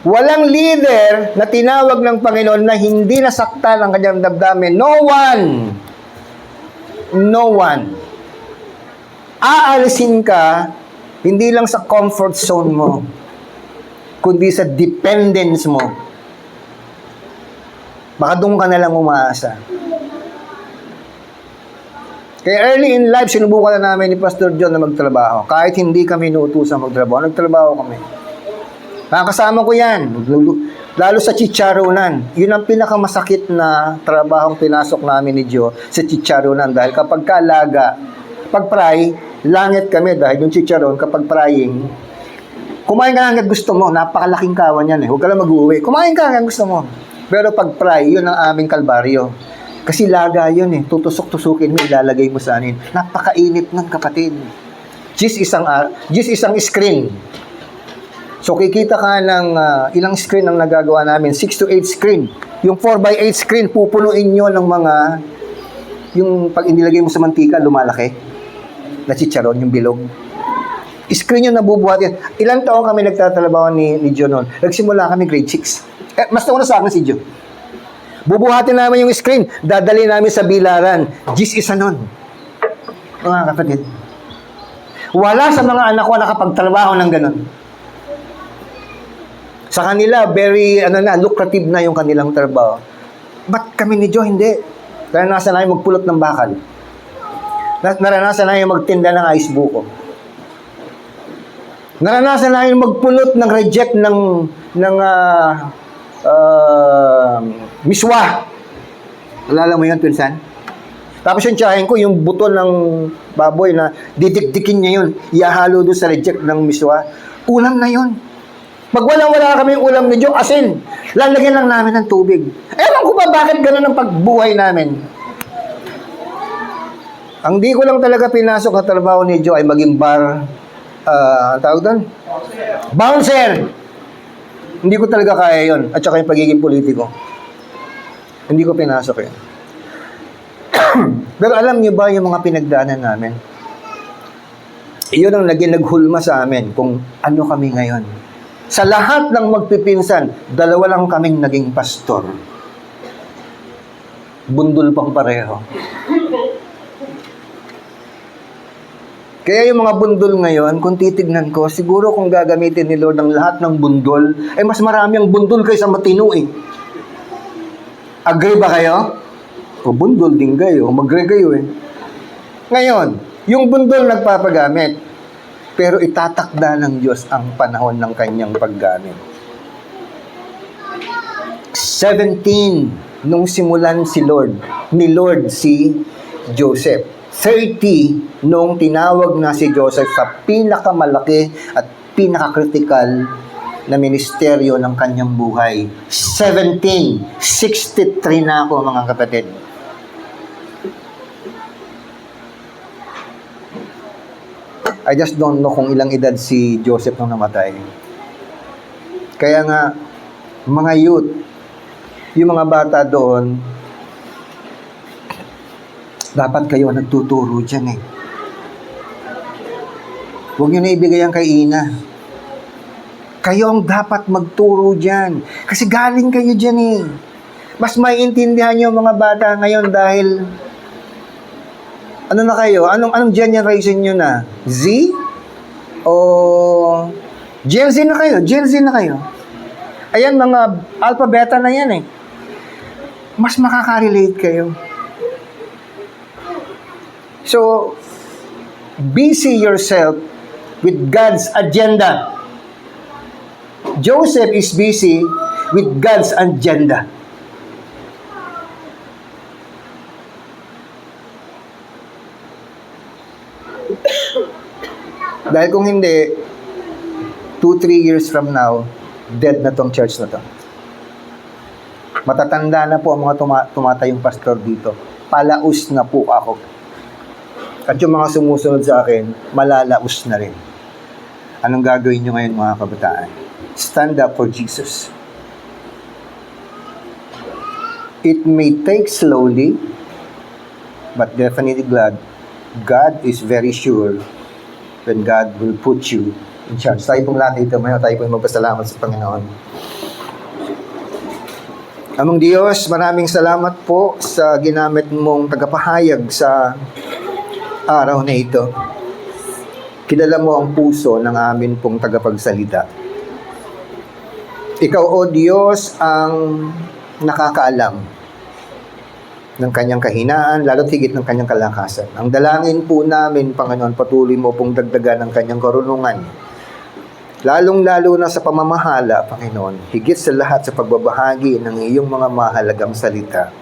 Walang leader na tinawag ng Panginoon na hindi nasaktan ang kanyang damdamin. No one. No one. Aalisin ka, hindi lang sa comfort zone mo, kundi sa dependence mo. Baka doon ka na lang umaasa. Kaya early in life, sinubukan na namin ni Pastor John na magtrabaho. Kahit hindi kami inuutusan magtrabaho, nagtrabaho kami. Nakakasama ko yan. Lalo sa chicharonan. Yun ang pinakamasakit na trabahong pinasok namin ni Joe sa chicharonan. Dahil kapag kalaga, pag fry, langit kami dahil yung chicharon, kapag frying, kumain ka hanggang gusto mo. Napakalaking kawan yan eh. Huwag ka lang mag-uwi. Kumain ka hanggang gusto mo. Pero pag fry, yun ang aming kalbaryo. Kasi laga yun eh. Tutusok-tusukin mo, ilalagay mo sa anin. Napakainit ng kapatid. Just isang screen. So, kikita ka ng ilang screen ang nagagawa namin. 6 to 8 screen. Yung 4x8 screen, pupunuin nyo ng mga, yung pag inilagay mo sa mantika, lumalaki. Na chicharon, yung bilog. Screen yung nabubuhat yan. Ilang taon kami nagtatrabaho ni John noon. Nagsimula kami grade 6. Mas nauna sa akin si John. Bubuhatin namin yung screen. Dadali namin sa bilaran. Gis isa nun. Mga kapatid. Wala sa mga anak ko nakapagtrabaho ng ganun. Sa kanila, very, lucrative na yung kanilang trabaho. Ba't kami ni Joe, hindi? Naranasan namin magpulot ng bakal. Naranasan namin magtinda ng ice buko. Naranasan namin magpulot ng reject ng miswa. Alala mo yun, Pinsan? Tapos yung tiyahin ko, yung buto ng baboy na didikdikin niya yun, ihahalo doon sa reject ng miswa. Ulam na yun. Pag wala kami yung ulam ni Joe, asin. Lalagyan lang namin ng tubig. Ewan ko ba bakit gano'n ang pagbuhay namin? Ang di ko lang talaga pinasok na trabaho ni Joe ay maging bar, tawag doon? Bouncer! Hindi ko talaga kaya yun. At saka yung pagiging politiko. Hindi ko pinasok yun. Pero alam niyo ba yung mga pinagdaanan namin? Iyon ang naging naghulma sa amin kung ano kami ngayon. Sa lahat ng magpipinsan, 2 lang kaming naging pastor. Bundol pang pareho. Kaya yung mga bundol ngayon, kung titignan ko, siguro kung gagamitin ni Lord ang lahat ng bundol, ay mas marami ang bundol kaysa matino eh. Agree ba kayo? O bundol din kayo, mag-agree kayo eh. Ngayon, yung bundol nagpapagamit, pero itatakda ng Diyos ang panahon ng kanyang paggamit. 17 nung simulan ni Lord si Joseph. 30 nung tinawag na si Joseph sa pinakamalaki at pinakakritikal na ministeryo ng kanyang buhay. 17, 63 na ako mga kapatid. I just don't know kung ilang edad si Joseph nung namatay. Kaya nga, mga youth, yung mga bata doon, dapat kayo nagtuturo dyan eh. Huwag nyo na ibigay ang kay Ina. Kayo ang dapat magturo dyan. Kasi galing kayo dyan eh. Mas maiintindihan nyo mga bata ngayon dahil ano na kayo? Anong generation nyo na? Z? O Gen Z na kayo? Gen Z na kayo? Ayan, mga alpha beta na yan eh. Mas makaka-relate kayo. So, busy yourself with God's agenda. Joseph is busy with God's agenda. Dahil kung hindi, 2-3 years from now, dead na tong church na to. Matatanda na po ang mga tumatayong pastor dito. Palaus na po ako. At yung mga sumusunod sa akin, malalaos na rin. Anong gagawin nyo ngayon mga kabataan? Stand up for Jesus. It may take slowly, but definitely God is very sure when God will put you in charge. Tayo pong lahat dito, tayo pong magpasalamat sa Panginoon. Amang Diyos, maraming salamat po sa ginamit mong tagapahayag sa araw na ito. Kilala mo ang puso ng amin pong tagapagsalita. Ikaw, O Diyos, ang nakakaalam ng kanyang kahinaan, lalo't higit ng kanyang kalakasan. Ang dalangin po namin, Panginoon, patuloy mo pong dagdagan ng kanyang karunungan. Lalong-lalo na sa pamamahala, Panginoon, higit sa lahat sa pagbabahagi ng iyong mga mahalagang salita.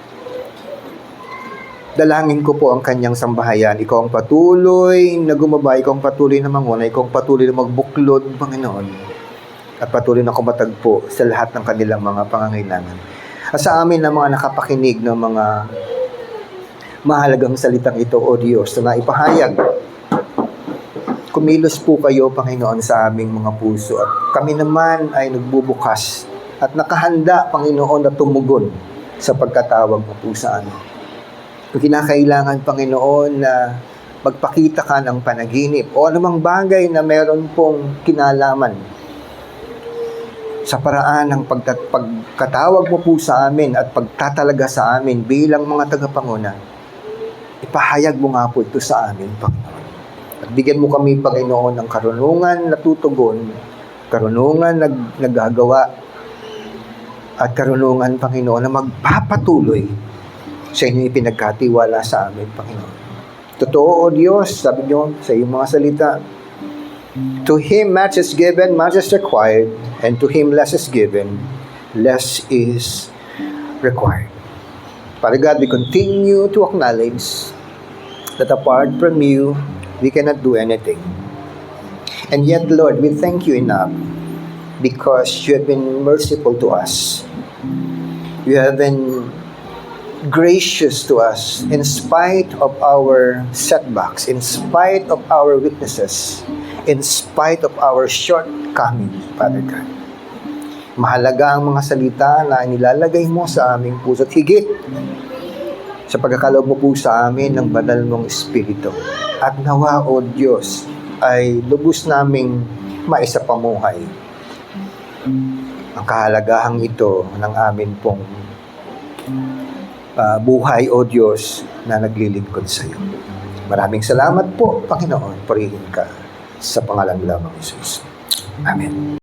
Dalangin ko po ang kanyang sambahayan. Ikaw ang patuloy na gumabay, ikaw ang patuloy na manguna, ikaw ang patuloy na magbuklod, Panginoon. At patuloy na kumatagpo sa lahat ng kanilang mga pangangailangan. At sa amin na mga nakapakinig ng mga mahalagang salitang ito, O Diyos, na ipahayag, kumilos po kayo, Panginoon, sa aming mga puso. At kami naman ay nagbubukas at nakahanda, Panginoon, na tumugon sa pagkatawag mo po sa amin. Kung kinakailangan, Panginoon, na magpakita ka ng panaginip o anumang bagay na meron pong kinalaman sa paraan ng pagkatawag mo po sa amin at pagtatalaga sa amin bilang mga tagapanguna, ipahayag mo nga po ito sa amin, Panginoon. At bigyan mo kami, Panginoon, ng karunungan na tutugon, karunungan na nagagawa, at karunungan, Panginoon, na magpapatuloy sa inyong ipinagkatiwala sa amin, Panginoon. Totoo, O Diyos, sabi niyo sa iyong mga salita, to him much is given, much is required, and to him less is given, less is required. Father God, we continue to acknowledge that apart from you, we cannot do anything. And yet, Lord, we thank you enough because you have been merciful to us. You have been gracious to us in spite of our setbacks, in spite of our weaknesses, in spite of our shortcomings, Father God. Mahalaga ang mga salita na nilalagay mo sa aming puso at higit sa pagkakaloob mo po sa amin ng banal mong Espiritu. At nawa, O Diyos, ay lubos naming maisapamuhay ang kahalagahan ito ng amin pong buhay, O Diyos, na naglilingkod sa iyo. Maraming salamat po, Panginoon. Purihin ka sa pangalan lamang ni Jesus. Amen.